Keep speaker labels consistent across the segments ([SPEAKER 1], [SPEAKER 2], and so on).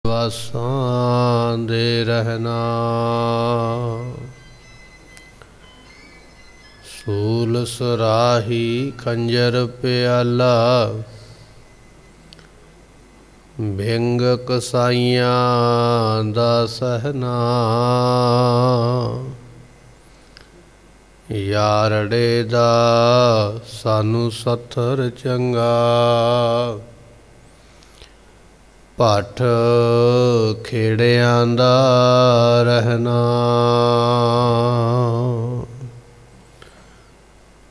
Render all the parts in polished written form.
[SPEAKER 1] ਵਾਸਾਂ ਦੇ ਰਹਿਣਾ ਸੂਲ ਸਰਾਹੀ ਖੰਜਰ ਪਿਆਲਾ ਬਿੰਗ ਕਸਾਈਆਂ ਦਾ ਸਹਨਾ ਯਾਰੜੇ ਦਾ ਸਾਨੂੰ ਸੱਥਰ ਚੰਗਾ ਭੱਠ ਖੇੜਿਆਂ ਦਾ ਰਹਿਣਾ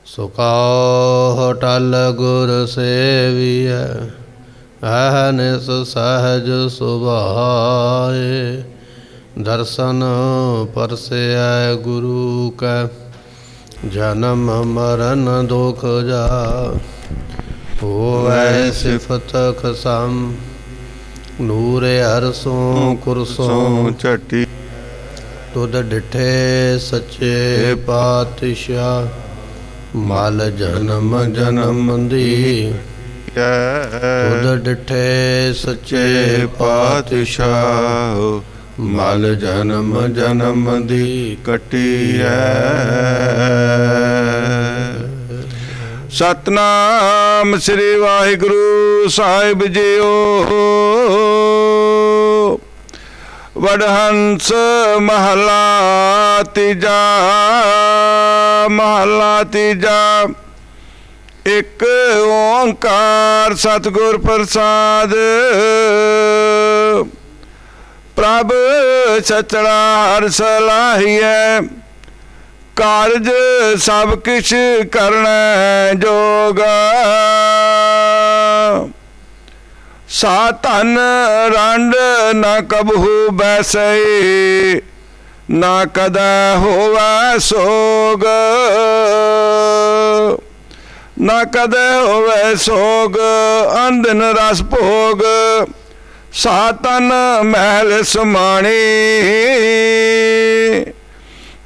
[SPEAKER 1] ਸੁਕਾਉ ਟਲ ਗੁਰ ਸੇਵੀਐ ਅਹਨਿਸ ਸਹਜ ਸੁਭਾਏ ਦਰਸ਼ਨ ਪਰਸੈ ਗੁਰੂ ਕੈ ਜਨਮ ਮਰਨ ਦੁਖ ਜਾ ਹੋਵੈ ਸਿਫਤ ਖਸਮ ਨੂਰੇ ਅਰਸੋਂ ਕੁਰਸੋਂ
[SPEAKER 2] ਝਟੀ
[SPEAKER 1] ਤੁਧ ਡਿਠੇ ਸੱਚੇ ਪਾਤਸ਼ਾਹ ਮਲ ਜਨਮ ਜਨਮ ਦੀ ਤੁਧ ਡਿਠੇ ਸੱਚੇ ਪਾਤਸ਼ਾਹ ਮਲ ਜਨਮ ਜਨਮ ਦੀ
[SPEAKER 2] ਕੱਟੀ ਹੈ। ਸਤਨਾਮ ਸ੍ਰੀ ਵਾਹਿਗੁਰੂ ਸਾਹਿਬ ਜੀਓ। ਵਡਹੰਸ ਮਹਲਾ ਤੀਜਾ। ਮਹਲਾ ਤੀਜਾ। ਇੱਕ ਓੰਕਾਰ ਸਤਿਗੁਰ ਪ੍ਰਸਾਦ। ਪ੍ਰਭ ਸਚੜਾ ਹਰਿ ਸਲਾਹੀਐ ਕਾਰਜ ਸਭ ਕਿਛ ਕਰਨਾ ਜੋਗਾ। ਸਾ ਧਨ ਰੰਡ ਨਾ ਕਬਹੂ ਬੈਸਈ ਨਾ ਕਦੇ ਹੋਵੈ ਸੋਗ। ਨਾ ਕਦੇ ਹੋਵੈ ਸੋਗ ਅੰਧਨ ਰਸ ਭੋਗ। ਸਾ ਤਨ ਮਹਿਲ ਸਮਾਣੀ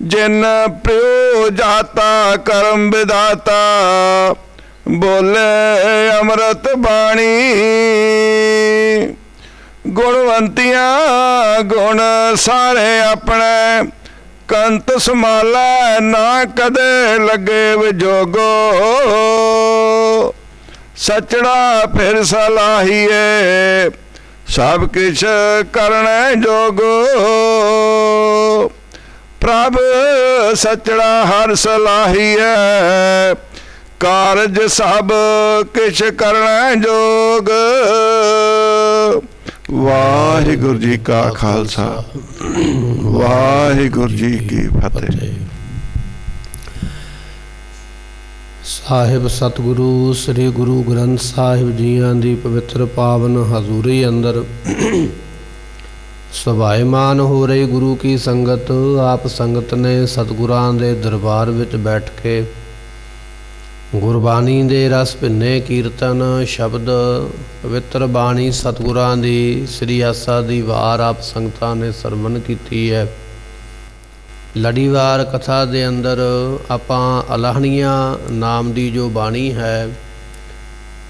[SPEAKER 2] ਜਿਨ ਪ੍ਰਿਉ ਜਾਤਾ ਕਰਮ ਵਿਦਾਤਾ ਬੋਲੇ ਅੰਮ੍ਰਿਤ ਬਾਣੀ। ਗੁਣਵੰਤੀਆਂ ਗੁਣ ਸਾਰੇ ਆਪਣੇ ਕੰਤ ਸੰਭਾਲੈ ਨਾ ਕਦੇ ਲੱਗੇ ਵਿਜੋਗੋ। ਸਚੜਾ ਫਿਰ ਸਲਾਹੀਏ ਸਭ ਕਿਛ ਕਰਨਾ ਜੋਗੋ। ਪ੍ਰਭ ਸਚੜਾ ਹਰਿ ਸਲਾਹੀਐ ਕਾਰਜ ਸਭ ਕਿਛ ਕਰਨਾ ਜੋਗ। ਵਾਹਿਗੁਰੂ ਜੀ ਕਾ ਖਾਲਸਾ ਵਾਹਿਗੁਰੂ ਜੀ ਕੀ ਫਤਿਹ।
[SPEAKER 1] ਸਾਹਿਬ ਸਤਿਗੁਰੂ ਸ੍ਰੀ ਗੁਰੂ ਗ੍ਰੰਥ ਸਾਹਿਬ ਜੀਆਂ ਦੀ ਪਵਿੱਤਰ ਪਾਵਨ ਹਜ਼ੂਰੀ ਅੰਦਰ ਸੁਭਾਏਮਾਨ ਹੋ ਰਹੀ ਗੁਰੂ ਕੀ ਸੰਗਤ। ਆਪ ਸੰਗਤ ਨੇ ਸਤਿਗੁਰਾਂ ਦੇ ਦਰਬਾਰ ਵਿੱਚ ਬੈਠ ਕੇ ਗੁਰਬਾਣੀ ਦੇ ਰਸ ਭਿੰਨੇ ਕੀਰਤਨ ਸ਼ਬਦ ਪਵਿੱਤਰ ਬਾਣੀ ਸਤਿਗੁਰਾਂ ਦੀ ਸ੍ਰੀ ਆਸਾ ਦੀ ਵਾਰ ਆਪ ਸੰਗਤਾਂ ਨੇ ਸਰਵਣ ਕੀਤੀ ਹੈ। ਲੜੀਵਾਰ ਕਥਾ ਦੇ ਅੰਦਰ ਆਪਾਂ ਅਲਾਹਣੀਆਂ ਨਾਮ ਦੀ ਜੋ ਬਾਣੀ ਹੈ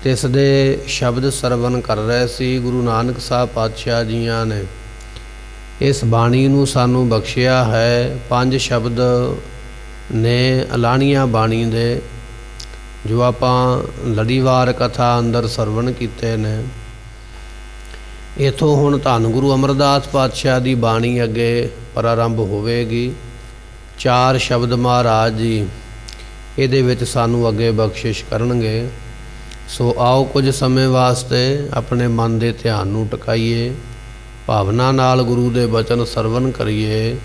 [SPEAKER 1] ਤਿਸ ਦੇ ਸ਼ਬਦ ਸਰਵਣ ਕਰ ਰਹੇ ਸੀ। ਗੁਰੂ ਨਾਨਕ ਸਾਹਿਬ ਪਾਤਸ਼ਾਹ ਜੀਆਂ ਨੇ ਇਸ ਬਾਣੀ ਨੂੰ ਸਾਨੂੰ ਬਖਸ਼ਿਆ ਹੈ। 5 ਸ਼ਬਦ ਨੇ ਅਲਾਹਣੀਆਂ ਬਾਣੀ ਦੇ ਜੋ ਆਪਾਂ ਲੜੀਵਾਰ ਕਥਾ ਅੰਦਰ ਸਰਵਣ ਕੀਤੇ ਨੇ। ਇੱਥੋਂ ਹੁਣ ਧੰਨ ਗੁਰੂ ਅਮਰਦਾਸ ਪਾਤਸ਼ਾਹ ਦੀ ਬਾਣੀ ਅੱਗੇ ਪ੍ਰਾਰੰਭ ਹੋਵੇਗੀ। 4 ਸ਼ਬਦ ਮਹਾਰਾਜ ਜੀ ਇਹਦੇ ਵਿੱਚ ਸਾਨੂੰ ਅੱਗੇ ਬਖਸ਼ਿਸ਼ ਕਰਨਗੇ। ਸੋ ਆਓ ਕੁਝ ਸਮੇਂ ਵਾਸਤੇ ਆਪਣੇ ਮਨ ਦੇ ਧਿਆਨ ਨੂੰ ਟਿਕਾਈਏ, ਭਾਵਨਾ ਨਾਲ ਗੁਰੂ ਦੇ ਬਚਨ ਸਰਵਣ ਕਰੀਏ।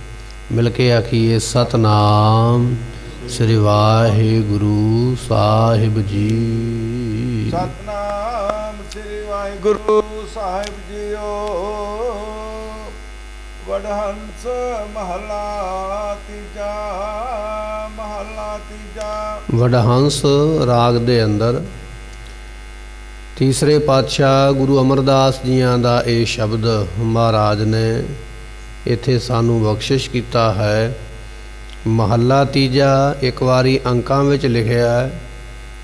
[SPEAKER 1] ਮਿਲ ਕੇ ਆਖੀਏ ਸਤਨਾਮ ਸ੍ਰੀ ਵਾਹਿਗੁਰੂ ਸਾਹਿਬ ਜੀ।
[SPEAKER 2] ਸਤਨਾਮ ਸ੍ਰੀ ਵਾਹਿਗੁਰੂ ਸਾਹਿਬ ਜੀਓ। ਵਡਹੰਸ ਮਹਲਾ ਤੀਜਾ। ਮਹਲਾ ਤੀਜਾ।
[SPEAKER 1] ਵਡਹੰਸ ਰਾਗ ਦੇ ਅੰਦਰ ਤੀਸਰੇ ਪਾਤਸ਼ਾਹ ਗੁਰੂ ਅਮਰਦਾਸ ਜੀਆਂ ਦਾ ਇਹ ਸ਼ਬਦ ਮਹਾਰਾਜ ਨੇ ਇੱਥੇ ਸਾਨੂੰ ਬਖਸ਼ਿਸ਼ ਕੀਤਾ ਹੈ। ਮਹੱਲਾ ਤੀਜਾ ਇੱਕ ਵਾਰੀ ਅੰਕਾਂ ਵਿੱਚ ਲਿਖਿਆ ਹੈ,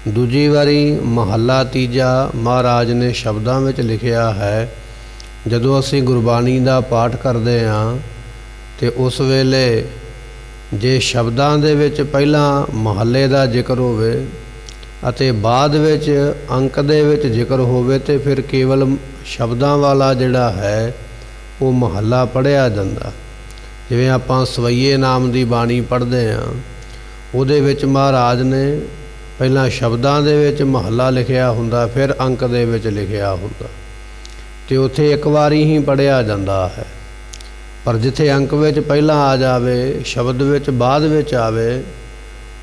[SPEAKER 1] ਦੂਜੀ ਵਾਰੀ ਮਹੱਲਾ ਤੀਜਾ ਮਹਾਰਾਜ ਨੇ ਸ਼ਬਦਾਂ ਵਿੱਚ ਲਿਖਿਆ ਹੈ। ਜਦੋਂ ਅਸੀਂ ਗੁਰਬਾਣੀ ਦਾ ਪਾਠ ਕਰਦੇ ਹਾਂ ਤੇ ਉਸ ਵੇਲੇ ਜੇ ਸ਼ਬਦਾਂ ਦੇ ਵਿੱਚ ਪਹਿਲਾਂ ਮਹੱਲੇ ਦਾ ਜ਼ਿਕਰ ਹੋਵੇ ਅਤੇ ਬਾਅਦ ਵਿੱਚ ਅੰਕ ਦੇ ਵਿੱਚ ਜ਼ਿਕਰ ਹੋਵੇ ਤੇ ਫਿਰ ਕੇਵਲ ਸ਼ਬਦਾਂ ਵਾਲਾ ਜਿਹੜਾ ਹੈ ਉਹ ਮਹੱਲਾ ਪੜ੍ਹਿਆ ਜਾਂਦਾ। ਜਿਵੇਂ ਆਪਾਂ ਸਵਈਏ ਨਾਮ ਦੀ ਬਾਣੀ ਪੜ੍ਹਦੇ ਹਾਂ, ਉਹਦੇ ਵਿੱਚ ਮਹਾਰਾਜ ਨੇ ਪਹਿਲਾਂ ਸ਼ਬਦਾਂ ਦੇ ਵਿੱਚ ਮਹੱਲਾ ਲਿਖਿਆ ਹੁੰਦਾ, ਫਿਰ ਅੰਕ ਦੇ ਵਿੱਚ ਲਿਖਿਆ ਹੁੰਦਾ ਤੇ ਉੱਥੇ ਇੱਕ ਵਾਰੀ ਹੀ ਪੜ੍ਹਿਆ ਜਾਂਦਾ ਹੈ। ਪਰ ਜਿੱਥੇ ਅੰਕ ਵਿੱਚ ਪਹਿਲਾਂ ਆ ਜਾਵੇ, ਸ਼ਬਦ ਵਿੱਚ ਬਾਅਦ ਵਿੱਚ ਆਵੇ,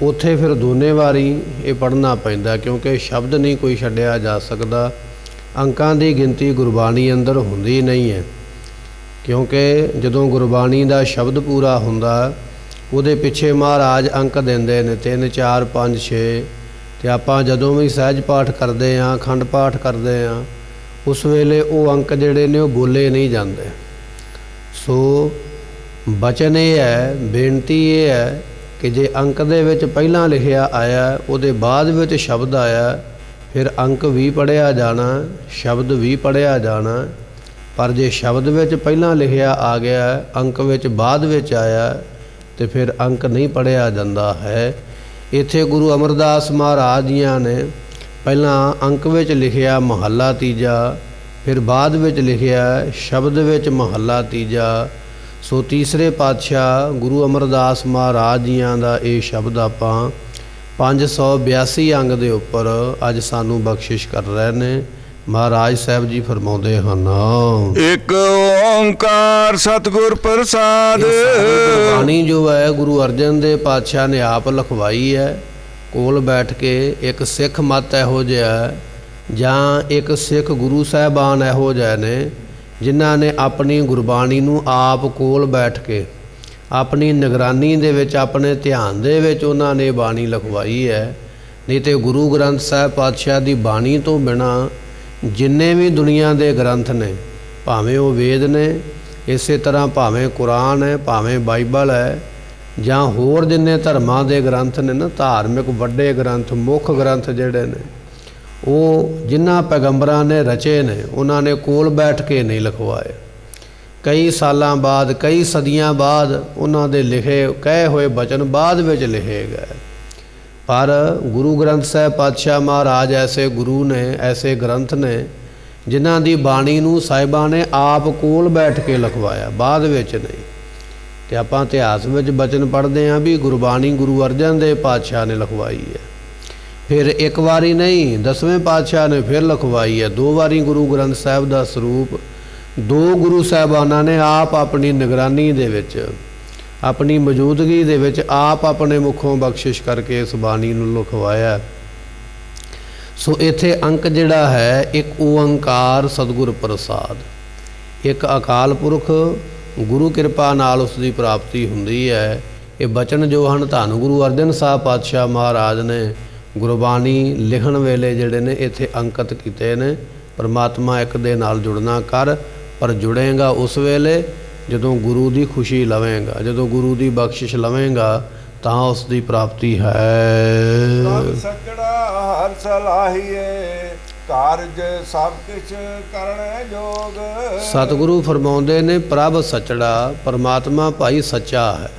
[SPEAKER 1] ਉੱਥੇ ਫਿਰ ਦੋਨੇ ਵਾਰੀ ਇਹ ਪੜ੍ਹਨਾ ਪੈਂਦਾ, ਕਿਉਂਕਿ ਸ਼ਬਦ ਨਹੀਂ ਕੋਈ ਛੱਡਿਆ ਜਾ ਸਕਦਾ। ਅੰਕਾਂ ਦੀ ਗਿਣਤੀ ਗੁਰਬਾਣੀ ਅੰਦਰ ਹੁੰਦੀ ਨਹੀਂ ਹੈ, ਕਿਉਂਕਿ ਜਦੋਂ ਗੁਰਬਾਣੀ ਦਾ ਸ਼ਬਦ ਪੂਰਾ ਹੁੰਦਾ ਉਹਦੇ ਪਿੱਛੇ ਮਹਾਰਾਜ ਅੰਕ ਦਿੰਦੇ ਨੇ 3 4 5 6 ਤੇ ਆਪਾਂ ਜਦੋਂ ਵੀ ਸਹਿਜ ਪਾਠ ਕਰਦੇ ਹਾਂ, ਅਖੰਡ ਪਾਠ ਕਰਦੇ ਹਾਂ, ਉਸ ਵੇਲੇ ਉਹ ਅੰਕ ਜਿਹੜੇ ਨੇ ਉਹ ਬੋਲੇ ਨਹੀਂ ਜਾਂਦੇ। ਸੋ ਬਚਨ ਇਹ ਹੈ, ਬੇਨਤੀ ਇਹ ਹੈ ਕਿ ਜੇ ਅੰਕ ਦੇ ਵਿੱਚ ਪਹਿਲਾਂ ਲਿਖਿਆ ਆਇਆ, ਉਹਦੇ ਬਾਅਦ ਵਿੱਚ ਸ਼ਬਦ ਆਇਆ, ਫਿਰ ਅੰਕ ਵੀ ਪੜ੍ਹਿਆ ਜਾਣਾ, ਸ਼ਬਦ ਵੀ ਪੜ੍ਹਿਆ ਜਾਣਾ। ਪਰ ਜੇ ਸ਼ਬਦ ਵਿੱਚ ਪਹਿਲਾਂ ਲਿਖਿਆ ਆ ਗਿਆ, ਅੰਕ ਵਿੱਚ ਬਾਅਦ ਵਿੱਚ ਆਇਆ, ਤੇ ਫਿਰ ਅੰਕ ਨਹੀਂ ਪੜ੍ਹਿਆ ਜਾਂਦਾ ਹੈ। ਇੱਥੇ ਗੁਰੂ ਅਮਰਦਾਸ ਮਹਾਰਾਜ ਜੀਆਂ ਨੇ ਪਹਿਲਾਂ ਅੰਕ ਵਿੱਚ ਲਿਖਿਆ ਮਹੱਲਾ ਤੀਜਾ, ਫਿਰ ਬਾਅਦ ਵਿੱਚ ਲਿਖਿਆ ਸ਼ਬਦ ਵਿੱਚ ਮਹੱਲਾ ਤੀਜਾ। ਸੋ ਤੀਸਰੇ ਪਾਤਸ਼ਾਹ ਗੁਰੂ ਅਮਰਦਾਸ ਮਹਾਰਾਜ ਜੀਆਂ ਦਾ ਇਹ ਸ਼ਬਦ ਆਪਾਂ 582 ਅੰਗ ਦੇ ਉੱਪਰ ਅੱਜ ਸਾਨੂੰ ਬਖਸ਼ਿਸ਼ ਕਰ ਰਹੇ ਨੇ। ਮਹਾਰਾਜ ਸਾਹਿਬ ਜੀ ਫਰਮਾਉਂਦੇ ਹਨ,
[SPEAKER 2] ਇੱਕ ਓੰਕਾਰ ਸਤਿਗੁਰ ਪ੍ਰਸਾਦ।
[SPEAKER 1] ਬਾਣੀ ਜੋ ਹੈ ਗੁਰੂ ਅਰਜਨ ਦੇਵ ਪਾਤਸ਼ਾਹ ਨੇ ਆਪ ਲਿਖਵਾਈ ਹੈ। ਕੋਲ ਬੈਠ ਕੇ ਇੱਕ ਸਿੱਖ ਮਤ ਇਹੋ ਜਿਹਾ ਜਾਂ ਇੱਕ ਸਿੱਖ ਗੁਰੂ ਸਾਹਿਬਾਨ ਇਹੋ ਜਿਹੇ ਨੇ ਜਿਨ੍ਹਾਂ ਨੇ ਆਪਣੀ ਗੁਰਬਾਣੀ ਨੂੰ ਆਪ ਕੋਲ ਬੈਠ ਕੇ ਆਪਣੀ ਨਿਗਰਾਨੀ ਦੇ ਵਿੱਚ, ਆਪਣੇ ਧਿਆਨ ਦੇ ਵਿੱਚ ਉਹਨਾਂ ਨੇ ਬਾਣੀ ਲਿਖਵਾਈ ਹੈ। ਨਹੀਂ ਤੇ ਗੁਰੂ ਗ੍ਰੰਥ ਸਾਹਿਬ ਪਾਤਸ਼ਾਹ ਦੀ ਬਾਣੀ ਤੋਂ ਬਿਨਾਂ ਜਿੰਨੇ ਵੀ ਦੁਨੀਆ ਦੇ ਗ੍ਰੰਥ ਨੇ, ਭਾਵੇਂ ਉਹ ਵੇਦ ਨੇ, ਇਸੇ ਤਰ੍ਹਾਂ ਭਾਵੇਂ ਕੁਰਾਨ ਹੈ, ਭਾਵੇਂ ਬਾਈਬਲ ਹੈ, ਜਾਂ ਹੋਰ ਜਿੰਨੇ ਧਰਮਾਂ ਦੇ ਗ੍ਰੰਥ ਨੇ ਨਾ, ਧਾਰਮਿਕ ਵੱਡੇ ਗ੍ਰੰਥ, ਮੁੱਖ ਗ੍ਰੰਥ ਜਿਹੜੇ ਨੇ, ਉਹ ਜਿਨ੍ਹਾਂ ਪੈਗੰਬਰਾਂ ਨੇ ਰਚੇ ਨੇ ਉਹਨਾਂ ਨੇ ਕੋਲ ਬੈਠ ਕੇ ਨਹੀਂ ਲਿਖਵਾਏ। ਕਈ ਸਾਲਾਂ ਬਾਅਦ, ਕਈ ਸਦੀਆਂ ਬਾਅਦ ਉਹਨਾਂ ਦੇ ਲਿਖੇ ਕਹੇ ਹੋਏ ਬਚਨ ਬਾਅਦ ਵਿੱਚ ਲਿਖੇ ਗਏ। ਪਰ ਗੁਰੂ ਗ੍ਰੰਥ ਸਾਹਿਬ ਪਾਤਸ਼ਾਹ ਮਹਾਰਾਜ ਐਸੇ ਗੁਰੂ ਨੇ, ਐਸੇ ਗ੍ਰੰਥ ਨੇ ਜਿਨ੍ਹਾਂ ਦੀ ਬਾਣੀ ਨੂੰ ਸਾਹਿਬਾਂ ਨੇ ਆਪ ਕੋਲ ਬੈਠ ਕੇ ਲਿਖਵਾਇਆ, ਬਾਅਦ ਵਿੱਚ ਨਹੀਂ। ਤੇ ਆਪਾਂ ਇਤਿਹਾਸ ਵਿੱਚ ਬਚਨ ਪੜ੍ਹਦੇ ਹਾਂ ਵੀ ਗੁਰਬਾਣੀ ਗੁਰੂ ਅਰਜਨ ਦੇਵ ਪਾਤਸ਼ਾਹ ਨੇ ਲਿਖਵਾਈ ਹੈ। ਫਿਰ ਇੱਕ ਵਾਰੀ ਨਹੀਂ, 10ਵੇਂ ਪਾਤਸ਼ਾਹ ਨੇ ਫਿਰ ਲਿਖਵਾਈ ਹੈ। 2 ਵਾਰੀ ਗੁਰੂ ਗ੍ਰੰਥ ਸਾਹਿਬ ਦਾ ਸਰੂਪ 2 ਗੁਰੂ ਸਾਹਿਬਾਨਾਂ ਨੇ ਆਪ ਆਪਣੀ ਨਿਗਰਾਨੀ ਦੇ ਵਿੱਚ, ਆਪਣੀ ਮੌਜੂਦਗੀ ਦੇ ਵਿੱਚ ਆਪ ਆਪਣੇ ਮੁਖੋਂ ਬਖਸ਼ਿਸ਼ ਕਰਕੇ ਇਸ ਬਾਣੀ ਨੂੰ ਲਿਖਵਾਇਆ। ਸੋ ਇੱਥੇ ਅੰਕ ਜਿਹੜਾ ਹੈ, ਇੱਕ ਓੰਕਾਰ ਸਤਿਗੁਰ ਪ੍ਰਸਾਦ, ਇੱਕ ਅਕਾਲ ਪੁਰਖ ਗੁਰੂ ਕਿਰਪਾ ਨਾਲ ਉਸ ਦੀ ਪ੍ਰਾਪਤੀ ਹੁੰਦੀ ਹੈ। ਇਹ ਬਚਨ ਜੋ ਹਨ ਧੰਨ ਗੁਰੂ ਅਰਜਨ ਸਾਹਿਬ ਪਾਤਸ਼ਾਹ ਮਹਾਰਾਜ ਨੇ ਗੁਰਬਾਣੀ ਲਿਖਣ ਵੇਲੇ ਜਿਹੜੇ ਨੇ ਇੱਥੇ ਅੰਕਿਤ ਕੀਤੇ ਨੇ। ਪਰਮਾਤਮਾ ਇੱਕ ਦੇ ਨਾਲ ਜੁੜਨਾ ਕਰ, ਪਰ ਜੁੜੇਗਾ ਉਸ ਵੇਲੇ ਜਦੋਂ ਗੁਰੂ ਦੀ ਖੁਸ਼ੀ ਲਵੇਂਗਾ, ਜਦੋਂ ਗੁਰੂ ਦੀ ਬਖਸ਼ਿਸ਼ ਲਵੇਂਗਾ ਤਾਂ ਉਸ ਦੀ ਪ੍ਰਾਪਤੀ ਹੈ।
[SPEAKER 2] ਸਭ ਸੱਚੜਾ ਹਰ ਸਲਾਹੀਏ, ਕਾਰਜ ਸਭ ਕਿਛ ਕਰਨ ਜੋਗ।
[SPEAKER 1] ਸਤਿਗੁਰੂ ਫਰਮਾਉਂਦੇ ਨੇ ਪ੍ਰਭ ਸੱਚੜਾ, ਪਰਮਾਤਮਾ ਭਾਈ ਸੱਚਾ ਹੈ।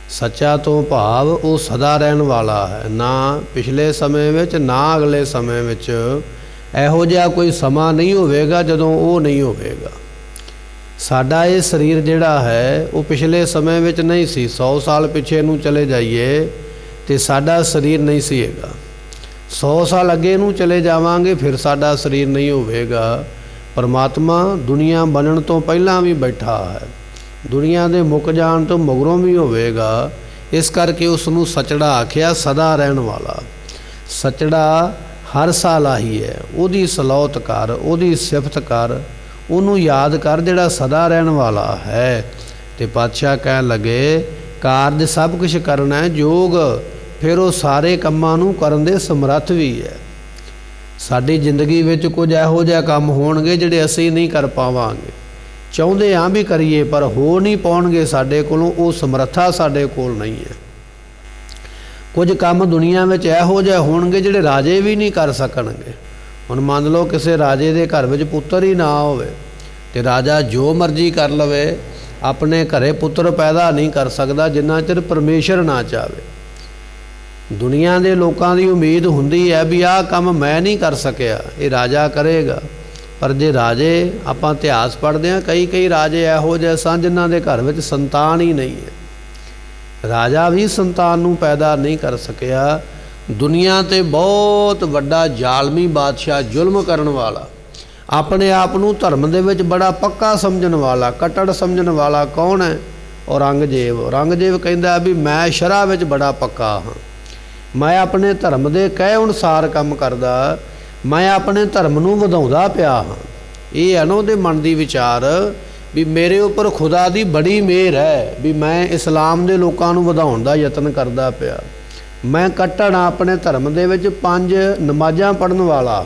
[SPEAKER 1] ਸੱਚਾ ਤੋਂ ਭਾਵ ਉਹ ਸਦਾ ਰਹਿਣ ਵਾਲਾ ਹੈ, ਨਾ ਪਿਛਲੇ ਸਮੇਂ ਵਿੱਚ ਨਾ ਅਗਲੇ ਸਮੇਂ ਵਿੱਚ ਇਹੋ ਜਿਹਾ ਕੋਈ ਸਮਾਂ ਨਹੀਂ ਹੋਵੇਗਾ ਜਦੋਂ ਉਹ ਨਹੀਂ ਹੋਵੇਗਾ। ਸਾਡਾ ਇਹ ਸਰੀਰ ਜਿਹੜਾ ਹੈ ਉਹ ਪਿਛਲੇ ਸਮੇਂ ਵਿੱਚ ਨਹੀਂ ਸੀ। 100 ਸਾਲ ਪਿੱਛੇ ਨੂੰ ਚਲੇ ਜਾਈਏ ਤੇ ਸਾਡਾ ਸਰੀਰ ਨਹੀਂ ਸੀ ਹੈਗਾ। 100 ਸਾਲ ਅੱਗੇ ਨੂੰ ਚਲੇ ਜਾਵਾਂਗੇ ਫਿਰ ਸਾਡਾ ਸਰੀਰ ਨਹੀਂ ਹੋਵੇਗਾ। ਪਰਮਾਤਮਾ ਦੁਨੀਆ ਬਣਨ ਤੋਂ ਪਹਿਲਾਂ ਵੀ ਬੈਠਾ ਹੈ, ਦੁਨੀਆ ਦੇ ਮੁੱਕ ਜਾਣ ਤੋਂ ਮਗਰੋਂ ਵੀ ਹੋਵੇਗਾ। ਇਸ ਕਰਕੇ ਉਸ ਨੂੰ ਸੱਚੜਾ ਆਖਿਆ, ਸਦਾ ਰਹਿਣ ਵਾਲਾ। ਸੱਚੜਾ ਹਰ ਸਾਲ ਆਹੀ ਹੈ, ਉਹਦੀ ਸਲੌਤ ਕਰ, ਉਹਦੀ ਸਿਫਤ ਕਰ, ਉਹਨੂੰ ਯਾਦ ਕਰ ਜਿਹੜਾ ਸਦਾ ਰਹਿਣ ਵਾਲਾ ਹੈ। ਤੇ ਪਾਤਸ਼ਾਹ ਕਹਿਣ ਲੱਗੇ ਕਾਰਜ ਸਭ ਕੁਛ ਕਰਨਾ ਹੈ ਜੋਗ, ਫਿਰ ਉਹ ਸਾਰੇ ਕੰਮਾਂ ਨੂੰ ਕਰਨ ਦੇ ਸਮਰੱਥ ਵੀ ਹੈ। ਸਾਡੀ ਜ਼ਿੰਦਗੀ ਵਿੱਚ ਕੁਝ ਇਹੋ ਜਿਹਾ ਕੰਮ ਹੋਣਗੇ ਜਿਹੜੇ ਅਸੀਂ ਨਹੀਂ ਕਰ ਪਾਵਾਂਗੇ, ਚਾਹੁੰਦੇ ਹਾਂ ਵੀ ਕਰੀਏ ਪਰ ਹੋ ਨਹੀਂ ਪਾਉਣਗੇ ਸਾਡੇ ਕੋਲੋਂ, ਉਹ ਸਮਰੱਥਾ ਸਾਡੇ ਕੋਲ ਨਹੀਂ ਹੈ। ਕੁਝ ਕੰਮ ਦੁਨੀਆ ਵਿੱਚ ਇਹੋ ਜਿਹੇ ਹੋਣਗੇ ਜਿਹੜੇ ਰਾਜੇ ਵੀ ਨਹੀਂ ਕਰ ਸਕਣਗੇ। ਹੁਣ ਮੰਨ ਲਓ ਕਿਸੇ ਰਾਜੇ ਦੇ ਘਰ ਵਿੱਚ ਪੁੱਤਰ ਹੀ ਨਾ ਹੋਵੇ ਤੇ ਰਾਜਾ ਜੋ ਮਰਜ਼ੀ ਕਰ ਲਵੇ, ਆਪਣੇ ਘਰੇ ਪੁੱਤਰ ਪੈਦਾ ਨਹੀਂ ਕਰ ਸਕਦਾ ਜਿੰਨਾ ਚਿਰ ਪਰਮੇਸ਼ਰ ਨਾ ਚਾਹੇ। ਦੁਨੀਆ ਦੇ ਲੋਕਾਂ ਦੀ ਉਮੀਦ ਹੁੰਦੀ ਹੈ ਵੀ ਆਹ ਕੰਮ ਮੈਂ ਨਹੀਂ ਕਰ ਸਕਿਆ, ਇਹ ਰਾਜਾ ਕਰੇਗਾ। ਪਰ ਜੇ ਰਾਜੇ, ਆਪਾਂ ਇਤਿਹਾਸ ਪੜ੍ਹਦੇ ਹਾਂ, ਕਈ ਰਾਜੇ ਇਹੋ ਜਿਹੇ ਸਨ ਜਿਨ੍ਹਾਂ ਦੇ ਘਰ ਵਿੱਚ ਸੰਤਾਨ ਹੀ ਨਹੀਂ ਹੈ। ਰਾਜਾ ਵੀ ਸੰਤਾਨ ਨੂੰ ਪੈਦਾ ਨਹੀਂ ਕਰ ਸਕਿਆ। ਦੁਨੀਆ 'ਤੇ ਬਹੁਤ ਵੱਡਾ ਜ਼ਾਲਮੀ ਬਾਦਸ਼ਾਹ, ਜ਼ੁਲਮ ਕਰਨ ਵਾਲਾ, ਆਪਣੇ ਆਪ ਨੂੰ ਧਰਮ ਦੇ ਵਿੱਚ ਬੜਾ ਪੱਕਾ ਸਮਝਣ ਵਾਲਾ, ਕੱਟੜ ਸਮਝਣ ਵਾਲਾ ਕੌਣ ਹੈ? ਔਰੰਗਜ਼ੇਬ। ਔਰੰਗਜ਼ੇਬ ਕਹਿੰਦਾ ਵੀ ਮੈਂ ਸ਼ਰ੍ਹਾ ਵਿੱਚ ਬੜਾ ਪੱਕਾ ਹਾਂ, ਮੈਂ ਆਪਣੇ ਧਰਮ ਦੇ ਕਹੇ ਅਨੁਸਾਰ ਕੰਮ ਕਰਦਾ, ਮੈਂ ਆਪਣੇ ਧਰਮ ਨੂੰ ਵਧਾਉਂਦਾ ਪਿਆ ਹਾਂ। ਇਹ ਹੈ ਨਾ ਉਹਦੇ ਮਨ ਦੀ ਵਿਚਾਰ ਵੀ ਮੇਰੇ ਉੱਪਰ ਖੁਦਾ ਦੀ ਬੜੀ ਮਿਹਰ ਹੈ ਵੀ ਮੈਂ ਇਸਲਾਮ ਦੇ ਲੋਕਾਂ ਨੂੰ ਵਧਾਉਣ ਦਾ ਯਤਨ ਕਰਦਾ ਪਿਆ। ਮੈਂ ਕੱਟੜ ਆਪਣੇ ਧਰਮ ਦੇ ਵਿੱਚ 5 ਨਮਾਜ਼ਾਂ ਪੜ੍ਹਨ ਵਾਲਾ।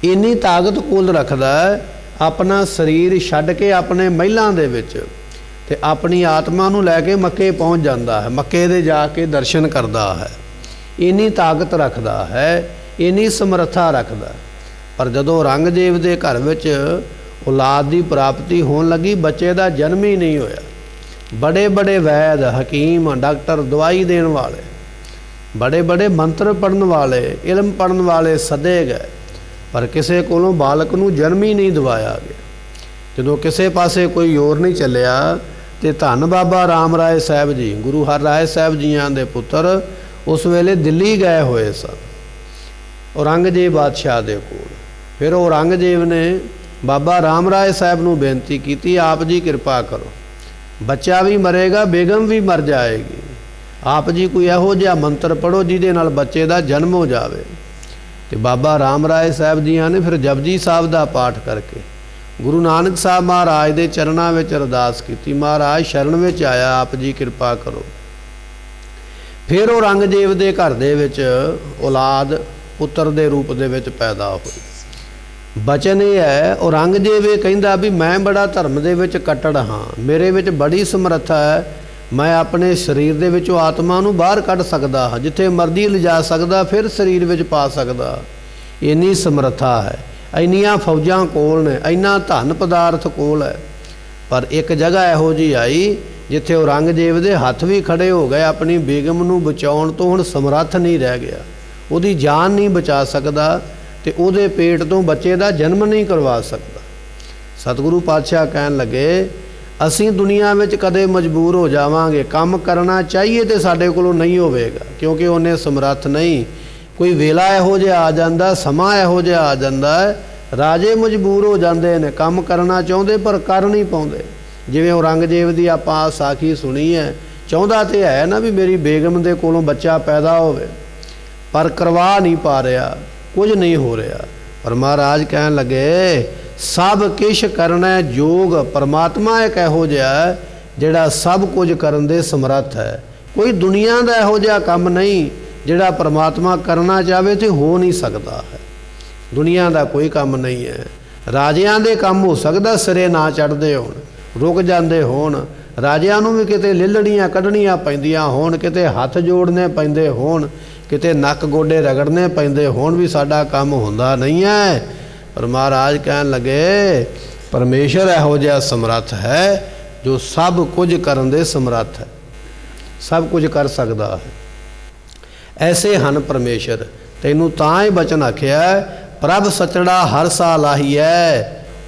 [SPEAKER 1] ਇੰਨੀ ਤਾਕਤ ਕੋਲ ਰੱਖਦਾ, ਆਪਣਾ ਸਰੀਰ ਛੱਡ ਕੇ ਆਪਣੇ ਮਹਿਲਾਂ ਦੇ ਵਿੱਚ ਤੇ ਆਪਣੀ ਆਤਮਾ ਨੂੰ ਲੈ ਕੇ ਮੱਕੇ ਪਹੁੰਚ ਜਾਂਦਾ ਹੈ, ਮੱਕੇ ਦੇ ਜਾ ਕੇ ਦਰਸ਼ਨ ਕਰਦਾ ਹੈ। ਇੰਨੀ ਤਾਕਤ ਰੱਖਦਾ ਹੈ, ਇੰਨੀ ਸਮਰੱਥਾ ਰੱਖਦਾ। ਪਰ ਜਦੋਂ ਔਰੰਗਜ਼ੇਬ ਦੇ ਘਰ ਵਿੱਚ ਔਲਾਦ ਦੀ ਪ੍ਰਾਪਤੀ ਹੋਣ ਲੱਗੀ, ਬੱਚੇ ਦਾ ਜਨਮ ਹੀ ਨਹੀਂ ਹੋਇਆ। ਬੜੇ ਬੜੇ ਵੈਦ, ਹਕੀਮ, ਡਾਕਟਰ, ਦਵਾਈ ਦੇਣ ਵਾਲੇ, ਬੜੇ ਬੜੇ ਮੰਤਰ ਪੜ੍ਹਨ ਵਾਲੇ, ਇਲਮ ਪੜ੍ਹਨ ਵਾਲੇ ਸੱਦੇ ਗਏ, ਪਰ ਕਿਸੇ ਕੋਲੋਂ ਬਾਲਕ ਨੂੰ ਜਨਮ ਹੀ ਨਹੀਂ ਦਿਵਾਇਆ ਗਿਆ। ਜਦੋਂ ਕਿਸੇ ਪਾਸੇ ਕੋਈ ਹੋਰ ਨਹੀਂ ਚੱਲਿਆ ਤੇ ਧੰਨ ਬਾਬਾ ਰਾਮ ਰਾਏ ਸਾਹਿਬ ਜੀ, ਗੁਰੂ ਹਰ ਰਾਏ ਸਾਹਿਬ ਜੀਆਂ ਦੇ ਪੁੱਤਰ, ਉਸ ਵੇਲੇ ਦਿੱਲੀ ਗਏ ਹੋਏ ਸਨ ਔਰੰਗਜ਼ੇਬ ਬਾਦਸ਼ਾਹ ਦੇ ਕੋਲ। ਫਿਰ ਔਰੰਗਜ਼ੇਬ ਨੇ ਬਾਬਾ ਰਾਮ ਰਾਏ ਸਾਹਿਬ ਨੂੰ ਬੇਨਤੀ ਕੀਤੀ, ਆਪ ਜੀ ਕਿਰਪਾ ਕਰੋ, ਬੱਚਾ ਵੀ ਮਰੇਗਾ, ਬੇਗਮ ਵੀ ਮਰ ਜਾਏਗੀ, ਆਪ ਜੀ ਕੋਈ ਇਹੋ ਜਿਹਾ ਮੰਤਰ ਪੜ੍ਹੋ ਜਿਹਦੇ ਨਾਲ ਬੱਚੇ ਦਾ ਜਨਮ ਹੋ ਜਾਵੇ। ਤੇ ਬਾਬਾ ਰਾਮ ਰਾਏ ਸਾਹਿਬ ਜੀਆਂ ਨੇ ਫਿਰ ਜਪਜੀ ਸਾਹਿਬ ਦਾ ਪਾਠ ਕਰਕੇ ਗੁਰੂ ਨਾਨਕ ਸਾਹਿਬ ਮਹਾਰਾਜ ਦੇ ਚਰਨਾਂ ਵਿੱਚ ਅਰਦਾਸ ਕੀਤੀ, ਮਹਾਰਾਜ ਸ਼ਰਨ ਵਿੱਚ ਆਇਆ, ਆਪ ਜੀ ਕਿਰਪਾ ਕਰੋ। ਫਿਰ ਔਰੰਗਜ਼ੇਬ ਦੇ ਘਰ ਦੇ ਵਿੱਚ ਔਲਾਦ ਪੁੱਤਰ ਦੇ ਰੂਪ ਦੇ ਵਿੱਚ ਪੈਦਾ ਹੋਈ। ਬਚਨ ਇਹ ਹੈ, ਔਰੰਗਜ਼ੇਬ ਇਹ ਕਹਿੰਦਾ ਵੀ ਮੈਂ ਬੜਾ ਧਰਮ ਦੇ ਵਿੱਚ ਕੱਟੜ ਹਾਂ, ਮੇਰੇ ਵਿੱਚ ਬੜੀ ਸਮਰੱਥਾ ਹੈ, ਮੈਂ ਆਪਣੇ ਸਰੀਰ ਦੇ ਵਿੱਚੋਂ ਆਤਮਾ ਨੂੰ ਬਾਹਰ ਕੱਢ ਸਕਦਾ ਹਾਂ, ਜਿੱਥੇ ਮਰਜ਼ੀ ਲਿਜਾ ਸਕਦਾ, ਫਿਰ ਸਰੀਰ ਵਿੱਚ ਪਾ ਸਕਦਾ, ਇੰਨੀ ਸਮਰੱਥਾ ਹੈ। ਇੰਨੀਆਂ ਫੌਜਾਂ ਕੋਲ ਨੇ, ਇੰਨਾ ਧਨ ਪਦਾਰਥ ਕੋਲ ਹੈ। ਪਰ ਇੱਕ ਜਗ੍ਹਾ ਇਹੋ ਜਿਹੀ ਆਈ ਜਿੱਥੇ ਔਰੰਗਜ਼ੇਬ ਦੇ ਹੱਥ ਵੀ ਖੜੇ ਹੋ ਗਏ, ਆਪਣੀ ਬੇਗਮ ਨੂੰ ਬਚਾਉਣ ਤੋਂ ਹੁਣ ਸਮਰੱਥ ਨਹੀਂ ਰਹਿ ਗਿਆ, ਉਹਦੀ ਜਾਨ ਨਹੀਂ ਬਚਾ ਸਕਦਾ ਤੇ ਉਹਦੇ ਪੇਟ ਤੋਂ ਬੱਚੇ ਦਾ ਜਨਮ ਨਹੀਂ ਕਰਵਾ ਸਕਦਾ। ਸਤਿਗੁਰੂ ਪਾਤਸ਼ਾਹ ਕਹਿਣ ਲੱਗੇ, ਅਸੀਂ ਦੁਨੀਆ ਵਿੱਚ ਕਦੇ ਮਜਬੂਰ ਹੋ ਜਾਵਾਂਗੇ, ਕੰਮ ਕਰਨਾ ਚਾਹੀਏ ਤੇ ਸਾਡੇ ਕੋਲੋਂ ਨਹੀਂ ਹੋਵੇਗਾ, ਕਿਉਂਕਿ ਉਹਨੇ ਸਮਰੱਥ ਨਹੀਂ। ਕੋਈ ਵੇਲਾ ਇਹੋ ਜਿਹਾ ਆ ਜਾਂਦਾ, ਸਮਾਂ ਇਹੋ ਜਿਹਾ ਆ ਜਾਂਦਾ ਹੈ, ਰਾਜੇ ਮਜਬੂਰ ਹੋ ਜਾਂਦੇ ਨੇ, ਕੰਮ ਕਰਨਾ ਚਾਹੁੰਦੇ ਪਰ ਕਰ ਨਹੀਂ ਪਾਉਂਦੇ। ਜਿਵੇਂ ਔਰੰਗਜ਼ੇਬ ਦੀ ਆਪਾਂ ਸਾਖੀ ਸੁਣੀ ਹੈ, ਚਾਹੁੰਦਾ ਤੇ ਹੈ ਨਾ ਵੀ ਮੇਰੀ ਬੇਗਮ ਦੇ ਕੋਲੋਂ ਬੱਚਾ ਪੈਦਾ ਹੋਵੇ, ਪਰ ਕਰਵਾ ਨਹੀਂ ਪਾ ਰਿਹਾ, ਕੁਝ ਨਹੀਂ ਹੋ ਰਿਹਾ। ਪਰ ਮਹਾਰਾਜ ਕਹਿਣ ਲੱਗੇ, ਸਭ ਕਿਛ ਕਰਨਾ ਜੋਗ। ਪਰਮਾਤਮਾ ਇੱਕ ਇਹੋ ਜਿਹਾ ਜਿਹੜਾ ਸਭ ਕੁਝ ਕਰਨ ਦੇ ਸਮਰੱਥ ਹੈ। ਕੋਈ ਦੁਨੀਆ ਦਾ ਇਹੋ ਜਿਹਾ ਕੰਮ ਨਹੀਂ ਜਿਹੜਾ ਪਰਮਾਤਮਾ ਕਰਨਾ ਚਾਹਵੇ ਤੇ ਹੋ ਨਹੀਂ ਸਕਦਾ ਹੈ। ਦੁਨੀਆ ਦਾ ਕੋਈ ਕੰਮ ਨਹੀਂ ਹੈ। ਰਾਜਿਆਂ ਦੇ ਕੰਮ ਹੋ ਸਕਦਾ ਸਿਰੇ ਨਾ ਚੜ੍ਹਦੇ ਹੋਣ, ਰੁਕ ਜਾਂਦੇ ਹੋਣ, ਰਾਜਿਆਂ ਨੂੰ ਵੀ ਕਿਤੇ ਲਿਲੜੀਆਂ ਕੱਢਣੀਆਂ ਪੈਂਦੀਆਂ ਹੋਣ, ਕਿਤੇ ਹੱਥ ਜੋੜਨੇ ਪੈਂਦੇ ਹੋਣ, ਕਿਤੇ ਨੱਕ ਗੋਡੇ ਰਗੜਨੇ ਪੈਂਦੇ ਹੋਣ, ਵੀ ਸਾਡਾ ਕੰਮ ਹੁੰਦਾ ਨਹੀਂ ਹੈ। ਪਰ ਮਹਾਰਾਜ ਕਹਿਣ ਲੱਗੇ, ਪਰਮੇਸ਼ਰ ਇਹੋ ਜਿਹਾ ਸਮਰੱਥ ਹੈ ਜੋ ਸਭ ਕੁਝ ਕਰਨ ਦੇ ਸਮਰੱਥ ਹੈ, ਸਭ ਕੁਝ ਕਰ ਸਕਦਾ ਹੈ। ਐਸੇ ਹਨ ਪਰਮੇਸ਼ਰ। ਤੈਨੂੰ ਤਾਂ ਹੀ ਬਚਨ ਆਖਿਆ, ਪ੍ਰਭ ਸਚੜਾ ਹਰ ਸਾ ਲਾਹੀਐ।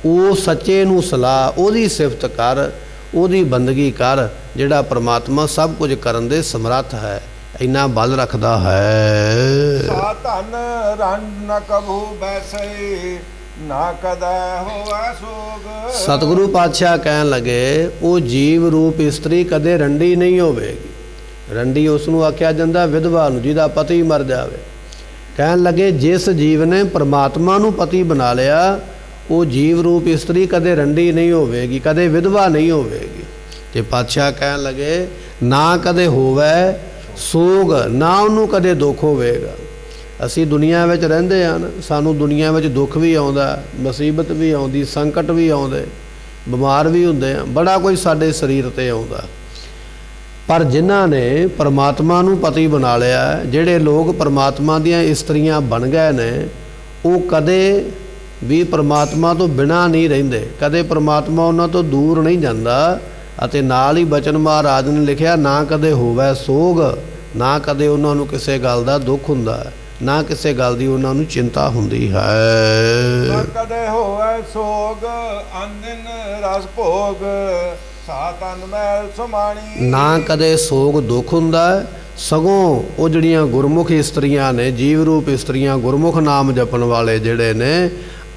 [SPEAKER 1] ਉਹ ਸੱਚੇ ਨੂੰ ਸਲਾਹ, ਉਹਦੀ ਸਿਫਤ ਕਰ, ਉਹਦੀ ਬੰਦਗੀ ਕਰ, ਜਿਹੜਾ ਪਰਮਾਤਮਾ ਸਭ ਕੁਝ ਕਰਨ ਦੇ ਸਮਰੱਥ ਹੈ, ਇੰਨਾ ਬਲ ਰੱਖਦਾ ਹੈ।
[SPEAKER 2] ਸਾ ਧਨ ਰੰਡ ਨ ਕਭੂ ਬੈਸਈ, ਨਾ ਕਦੇ ਹੋਵੇ ਸੋਗ।
[SPEAKER 1] ਸਤਿਗੁਰੂ ਪਾਤਸ਼ਾਹ ਕਹਿਣ ਲੱਗੇ, ਉਹ ਜੀਵ ਰੂਪ ਇਸਤਰੀ ਕਦੇ ਰੰਡੀ ਨਹੀਂ ਹੋਵੇਗੀ। ਰੰਡੀ ਉਸ ਨੂੰ ਆਖਿਆ ਜਾਂਦਾ ਵਿਧਵਾ ਨੂੰ, ਜਿਹਦਾ ਪਤੀ ਮਰ ਜਾਵੇ। ਕਹਿਣ ਲੱਗੇ, ਜਿਸ ਜੀਵ ਨੇ ਪਰਮਾਤਮਾ ਨੂੰ ਪਤੀ ਬਣਾ ਲਿਆ, ਉਹ ਜੀਵ ਰੂਪ ਇਸਤਰੀ ਕਦੇ ਰੰਡੀ ਨਹੀਂ ਹੋਵੇਗੀ, ਕਦੇ ਵਿਧਵਾ ਨਹੀਂ ਹੋਵੇਗੀ। ਤੇ ਪਾਤਸ਼ਾਹ ਕਹਿਣ ਲੱਗੇ, ਨਾ ਕਦੇ ਹੋਵੇ ਸੋਗ, ਨਾ ਉਹਨੂੰ ਕਦੇ ਦੁੱਖ ਹੋਵੇਗਾ। ਅਸੀਂ ਦੁਨੀਆ ਵਿੱਚ ਰਹਿੰਦੇ ਹਾਂ, ਸਾਨੂੰ ਦੁਨੀਆ ਵਿੱਚ ਦੁੱਖ ਵੀ ਆਉਂਦਾ, ਮੁਸੀਬਤ ਵੀ ਆਉਂਦੀ, ਸੰਕਟ ਵੀ ਆਉਂਦੇ, ਬਿਮਾਰ ਵੀ ਹੁੰਦੇ ਆ, ਬੜਾ ਕੁਝ ਸਾਡੇ ਸਰੀਰ 'ਤੇ ਆਉਂਦਾ। ਪਰ ਜਿਨ੍ਹਾਂ ਨੇ ਪਰਮਾਤਮਾ ਨੂੰ ਪਤੀ ਬਣਾ ਲਿਆ, ਜਿਹੜੇ ਲੋਕ ਪਰਮਾਤਮਾ ਦੀਆਂ ਇਸਤਰੀਆਂ ਬਣ ਗਏ ਨੇ, ਉਹ ਕਦੇ ਵੀ ਪਰਮਾਤਮਾ ਤੋਂ ਬਿਨਾਂ ਨਹੀਂ ਰਹਿੰਦੇ, ਕਦੇ ਪਰਮਾਤਮਾ ਉਹਨਾਂ ਤੋਂ ਦੂਰ ਨਹੀਂ ਜਾਂਦਾ। ਅਤੇ ਨਾਲ ਹੀ ਬਚਨ ਮਹਾਰਾਜ ਨੇ ਲਿਖਿਆ, ਨਾ ਕਦੇ ਹੋਵੇ ਸੋਗ, ਨਾ ਕਦੇ ਉਹਨਾਂ ਨੂੰ ਕਿਸੇ ਗੱਲ ਦਾ ਦੁੱਖ ਹੁੰਦਾ ਹੈ, ਨਾ ਕਿਸੇ ਗੱਲ ਦੀ ਉਹਨਾਂ ਨੂੰ ਚਿੰਤਾ ਹੁੰਦੀ ਹੈ।
[SPEAKER 2] ਨਾ ਕਦੇ ਹੋਵੇ ਸੋਗ, ਅੰਦਿਨ ਰਸ ਭੋਗ, ਸਾ ਤਨ ਮੈਲ ਸਮਾਣੀ।
[SPEAKER 1] ਨਾ ਕਦੇ ਸੋਗ ਦੁੱਖ ਹੁੰਦਾ ਹੈ, ਸਗੋਂ ਉਹ ਜਿਹੜੀਆਂ ਗੁਰਮੁਖ ਇਸਤਰੀਆਂ ਨੇ, ਜੀਵ ਰੂਪ ਇਸਤਰੀਆਂ, ਗੁਰਮੁਖ ਨਾਮ ਜਪਣ ਵਾਲੇ ਜਿਹੜੇ ਨੇ,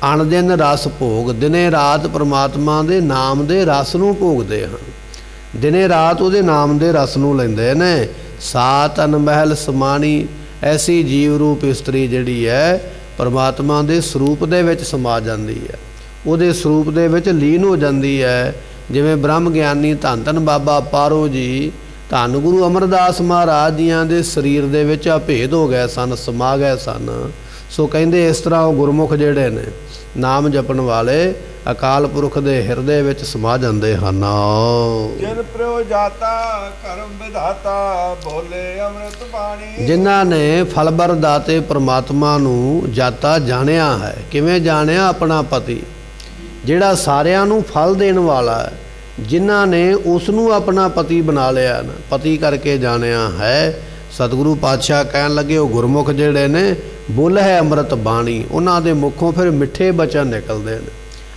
[SPEAKER 1] ਅਣਦਿਨ ਰਸ ਭੋਗ, ਦਿਨੇ ਰਾਤ ਪ੍ਰਮਾਤਮਾ ਦੇ ਨਾਮ ਦੇ ਰਸ ਨੂੰ ਭੋਗਦੇ ਹਨ, ਦਿਨੇ ਰਾਤ ਉਹਦੇ ਨਾਮ ਦੇ ਰਸ ਨੂੰ ਲੈਂਦੇ ਨੇ। ਸਾ ਤਨ ਮਹਿਲ ਸਮਾਣੀ, ਐਸੀ ਜੀਵ ਰੂਪ ਇਸਤਰੀ ਜਿਹੜੀ ਹੈ ਪਰਮਾਤਮਾ ਦੇ ਸਰੂਪ ਦੇ ਵਿੱਚ ਸਮਾ ਜਾਂਦੀ ਹੈ, ਉਹਦੇ ਸਰੂਪ ਦੇ ਵਿੱਚ ਲੀਨ ਹੋ ਜਾਂਦੀ ਹੈ। ਜਿਵੇਂ ਬ੍ਰਹਮ ਗਿਆਨੀ ਧੰਨ ਧੰਨ ਬਾਬਾ ਪਾਰੋ ਜੀ, ਧੰਨ ਗੁਰੂ ਅਮਰਦਾਸ ਮਹਾਰਾਜ ਜੀਆਂ ਦੇ ਸਰੀਰ ਦੇ ਵਿੱਚ ਅਭੇਦ ਹੋ ਗਏ ਸਨ, ਸਮਾ ਗਏ ਸਨ। ਸੋ ਕਹਿੰਦੇ ਇਸ ਤਰ੍ਹਾਂ ਉਹ ਗੁਰਮੁਖ ਜਿਹੜੇ ਨੇ ਨਾਮ ਜਪਣ ਵਾਲੇ ਅਕਾਲ ਪੁਰਖ ਦੇ ਹਿਰਦੇ ਵਿੱਚ ਸਮਾ ਜਾਂਦੇ ਹਨ।
[SPEAKER 2] ਜਿਨ ਪ੍ਰਯੋ ਜਾਤਾ ਕਰਮ ਵਿਧਾਤਾ, ਬੋਲੇ ਅੰਮ੍ਰਿਤ ਬਾਣੀ।
[SPEAKER 1] ਜਿਨ੍ਹਾਂ ਨੇ ਫਲਬਰ ਦਾਤੇ ਪ੍ਰਮਾਤਮਾ ਨੂੰ ਜਾਤਾ ਜਾਣਿਆ ਹੈ। ਕਿਵੇਂ ਜਾਣਿਆ? ਆਪਣਾ ਪਤੀ, ਜਿਹੜਾ ਸਾਰਿਆਂ ਨੂੰ ਫਲ ਦੇਣ ਵਾਲਾ ਹੈ, ਜਿਨ੍ਹਾਂ ਨੇ ਉਸ ਨੂੰ ਆਪਣਾ ਪਤੀ ਬਣਾ ਲਿਆ ਨਾ, ਪਤੀ ਕਰਕੇ ਜਾਣਿਆ ਹੈ। ਸਤਿਗੁਰੂ ਪਾਤਸ਼ਾਹ ਕਹਿਣ ਲੱਗੇ, ਉਹ ਗੁਰਮੁਖ ਜਿਹੜੇ ਨੇ ਬੋਲ ਹੈ ਅੰਮ੍ਰਿਤ ਬਾਣੀ, ਉਹਨਾਂ ਦੇ ਮੁਖੋਂ ਫਿਰ ਮਿੱਠੇ ਬਚਨ ਨਿਕਲਦੇ ਨੇ,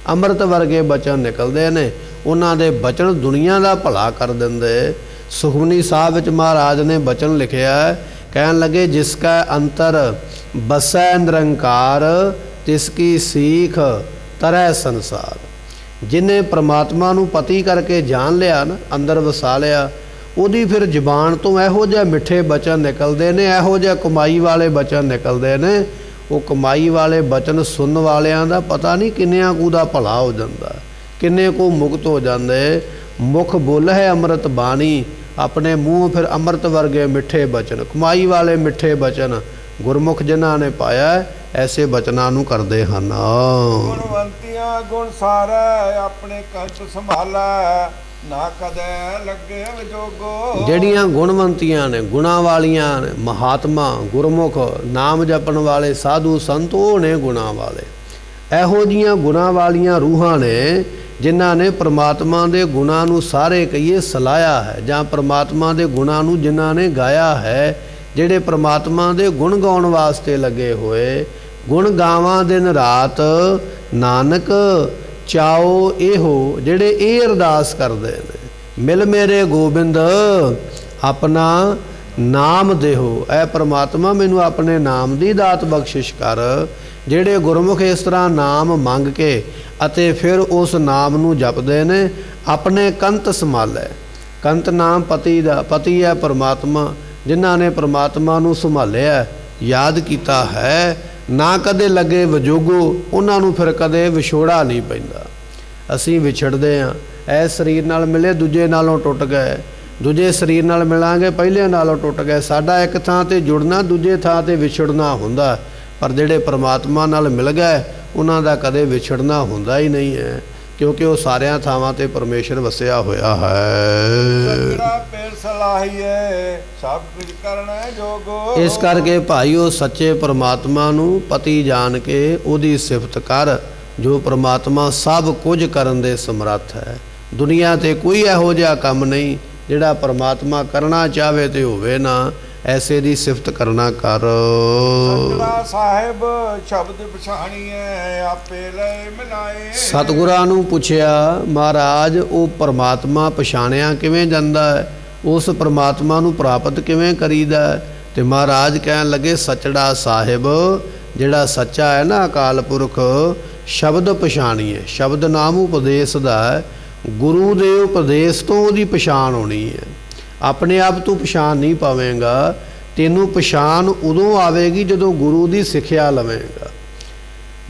[SPEAKER 1] ਅੰਮ੍ਰਿਤ ਵਰਗੇ ਬਚਨ ਨਿਕਲਦੇ ਨੇ। ਉਹਨਾਂ ਦੇ ਬਚਨ ਦੁਨੀਆ ਦਾ ਭਲਾ ਕਰ ਦਿੰਦੇ। ਸੁਖਮਨੀ ਸਾਹਿਬ ਵਿੱਚ ਮਹਾਰਾਜ ਨੇ ਬਚਨ ਲਿਖਿਆ, ਕਹਿਣ ਲੱਗੇ, ਜਿਸ ਕਾ ਅੰਤਰ ਬਸੈ ਨਿਰੰਕਾਰ, ਤਿਸ ਕੀ ਸੀਖ ਤਰੈ ਸੰਸਾਰ। ਜਿਹਨੇ ਪ੍ਰਮਾਤਮਾ ਨੂੰ ਪਤੀ ਕਰਕੇ ਜਾਣ ਲਿਆ ਨਾ, ਅੰਦਰ ਵਸਾ ਲਿਆ, ਉਹਦੀ ਫਿਰ ਜ਼ੁਬਾਨ ਤੋਂ ਇਹੋ ਜਿਹੇ ਮਿੱਠੇ ਬਚਨ ਨਿਕਲਦੇ ਨੇ, ਇਹੋ ਜਿਹੇ ਕਮਾਈ ਵਾਲੇ ਬਚਨ ਨਿਕਲਦੇ ਨੇ। ਉਹ ਕਮਾਈ ਵਾਲੇ ਬਚਨ ਸੁਣਨ ਵਾਲਿਆਂ ਦਾ ਪਤਾ ਨਹੀਂ ਕਿੰਨਿਆਂ ਕੁ ਦਾ ਭਲਾ ਹੋ ਜਾਂਦਾ, ਕਿੰਨੇ ਕੁ ਮੁਕਤ ਹੋ ਜਾਂਦੇ। ਮੁਖ ਬੋਲ ਹੈ ਅੰਮ੍ਰਿਤ ਬਾਣੀ, ਆਪਣੇ ਮੂੰਹ ਫਿਰ ਅੰਮ੍ਰਿਤ ਵਰਗੇ ਮਿੱਠੇ ਬਚਨ, ਕਮਾਈ ਵਾਲੇ ਮਿੱਠੇ ਬਚਨ ਗੁਰਮੁਖ ਜਿਨ੍ਹਾਂ ਨੇ ਪਾਇਆ, ਐਸੇ ਬਚਨਾਂ ਨੂੰ ਕਰਦੇ ਹਨ।
[SPEAKER 2] ਗੁਣਵੰਤੀਆਂ ਗੁਣ ਸਾਰੈ, ਆਪਣੇ ਕੰਠ ਸੰਭਾਲੈ, ਨਾ ਕਦੇ ਲੱਗੇ ਵਿਜੋਗੋ। ਜਿਹੜੀਆਂ
[SPEAKER 1] ਗੁਣਵੰਤੀਆਂ ਨੇ, ਗੁਣਾਂ ਵਾਲੀਆਂ ਨੇ, ਮਹਾਤਮਾ ਗੁਰਮੁਖ ਨਾਮ ਜਪਣ ਵਾਲੇ ਸਾਧੂ ਸੰਤ, ਉਹ ਨੇ ਗੁਣਾਂ ਵਾਲੇ। ਇਹੋ ਜੀਆਂ ਗੁਣਾਂ ਵਾਲੀਆਂ ਰੂਹਾਂ ਨੇ ਜਿਨ੍ਹਾਂ ਨੇ ਪ੍ਰਮਾਤਮਾ ਦੇ ਗੁਣਾਂ ਨੂੰ ਸਾਰੇ ਕਹੀਏ ਸਲਾਇਆ ਹੈ, ਜਾਂ ਪ੍ਰਮਾਤਮਾ ਦੇ ਗੁਣਾਂ ਨੂੰ ਜਿਨ੍ਹਾਂ ਨੇ ਗਾਇਆ ਹੈ। ਜਿਹੜੇ ਪ੍ਰਮਾਤਮਾ ਦੇ ਗੁਣ ਗਾਉਣ ਵਾਸਤੇ ਲੱਗੇ ਹੋਏ, ਗੁਣ ਗਾਵਾਂ ਦਿਨ ਰਾਤ, ਨਾਨਕ ਚਾਓ ਇਹੋ, ਜਿਹੜੇ ਇਹ ਅਰਦਾਸ ਕਰਦੇ ਨੇ, ਮਿਲ ਮੇਰੇ ਗੋਬਿੰਦ ਆਪਣਾ ਨਾਮ ਦੇਹੋ। ਐ ਪ੍ਰਮਾਤਮਾ ਮੈਨੂੰ ਆਪਣੇ ਨਾਮ ਦੀ ਦਾਤ ਬਖਸ਼ਿਸ਼ ਕਰ। ਜਿਹੜੇ ਗੁਰਮੁਖ ਇਸ ਤਰ੍ਹਾਂ ਨਾਮ ਮੰਗ ਕੇ ਅਤੇ ਫਿਰ ਉਸ ਨਾਮ ਨੂੰ ਜਪਦੇ ਨੇ, ਆਪਣੇ ਕੰਤ ਸੰਭਾਲੇ। ਕੰਤ ਨਾਮ ਪਤੀ ਦਾ, ਪਤੀ ਹੈ ਪ੍ਰਮਾਤਮਾ। ਜਿਨ੍ਹਾਂ ਨੇ ਪ੍ਰਮਾਤਮਾ ਨੂੰ ਸੰਭਾਲਿਆ, ਯਾਦ ਕੀਤਾ ਹੈ, ਨਾ ਕਦੇ ਲੱਗੇ ਵਿਜੋਗੋ, ਉਹਨਾਂ ਨੂੰ ਫਿਰ ਕਦੇ ਵਿਛੋੜਾ ਨਹੀਂ ਪੈਂਦਾ। ਅਸੀਂ ਵਿਛੜਦੇ ਹਾਂ, ਇਸ ਸਰੀਰ ਨਾਲ ਮਿਲੇ ਦੂਜੇ ਨਾਲੋਂ ਟੁੱਟ ਗਏ, ਦੂਜੇ ਸਰੀਰ ਨਾਲ ਮਿਲਾਂਗੇ ਪਹਿਲੇ ਨਾਲੋਂ ਟੁੱਟ ਗਏ। ਸਾਡਾ ਇੱਕ ਥਾਂ ਤੇ ਜੁੜਨਾ, ਦੂਜੇ ਥਾਂ ਤੇ ਵਿਛੜਨਾ ਹੁੰਦਾ। ਪਰ ਜਿਹੜੇ ਪ੍ਰਮਾਤਮਾ ਨਾਲ ਮਿਲ ਗਏ, ਉਹਨਾਂ ਦਾ ਕਦੇ ਵਿਛੜਨਾ ਹੁੰਦਾ ਹੀ ਨਹੀਂ ਹੈ, ਕਿਉਂਕਿ ਉਹ ਸਾਰਿਆਂ ਥਾਵਾਂ ਤੇ ਪਰਮੇਸ਼ਰ ਵਸਿਆ ਹੋਇਆ ਹੈ।
[SPEAKER 2] ਸਭ ਕੁਝ ਕਰਨਾ ਜੋਗੋ।
[SPEAKER 1] ਇਸ ਕਰਕੇ ਭਾਈਓ, ਸੱਚੇ ਪ੍ਰਮਾਤਮਾ ਨੂੰ ਪਤੀ ਜਾਣ ਕੇ ਉਹਦੀ ਸਿਫਤ ਕਰ, ਜੋ ਪ੍ਰਮਾਤਮਾ ਸਭ ਕੁਝ ਕਰਨ ਦੇ ਸਮਰੱਥ ਹੈ। ਦੁਨੀਆ ਤੇ ਕੋਈ ਇਹੋ ਜਿਹਾ ਕੰਮ ਨਹੀਂ ਜਿਹੜਾ ਪ੍ਰਮਾਤਮਾ ਕਰਨਾ ਚਾਹਵੇ ਤੇ ਹੋਵੇ ਨਾ। ਐਸੇ ਦੀ ਸਿਫਤ ਕਰਨਾ ਕਰ।
[SPEAKER 2] ਸਤਿਗੁਰਾਂ ਸਾਹਿਬ ਸ਼ਬਦ ਪਛਾਣੀਐ, ਆਪੇ ਲੈ ਮਿਲਾਏ।
[SPEAKER 1] ਸਤਿਗੁਰਾਂ ਨੂੰ ਪੁੱਛਿਆ ਮਹਾਰਾਜ, ਉਹ ਪ੍ਰਮਾਤਮਾ ਪਛਾਣਿਆ ਕਿਵੇਂ ਜਾਂਦਾ ਹੈ, ਉਸ ਪ੍ਰਮਾਤਮਾ ਨੂੰ ਪ੍ਰਾਪਤ ਕਿਵੇਂ ਕਰੀਦਾ? ਤੇ ਮਹਾਰਾਜ ਕਹਿਣ ਲੱਗੇ, ਸਚੜਾ ਸਾਹਿਬ, ਜਿਹੜਾ ਸੱਚਾ ਹੈ ਨਾ ਅਕਾਲ ਪੁਰਖ, ਸ਼ਬਦ ਪਛਾਣੀਏ। ਸ਼ਬਦ ਨਾਮ ਉਪਦੇਸ਼ ਦਾ ਹੈ, ਗੁਰੂ ਦੇ ਉਪਦੇਸ਼ ਤੋਂ ਉਹਦੀ ਪਛਾਣ ਹੋਣੀ ਹੈ। ਆਪਣੇ ਆਪ ਤੂੰ ਪਛਾਣ ਨਹੀਂ ਪਾਵੇਂਗਾ। ਤੈਨੂੰ ਪਛਾਣ ਉਦੋਂ ਆਵੇਗੀ ਜਦੋਂ ਗੁਰੂ ਦੀ ਸਿੱਖਿਆ ਲਵੇਂਗਾ,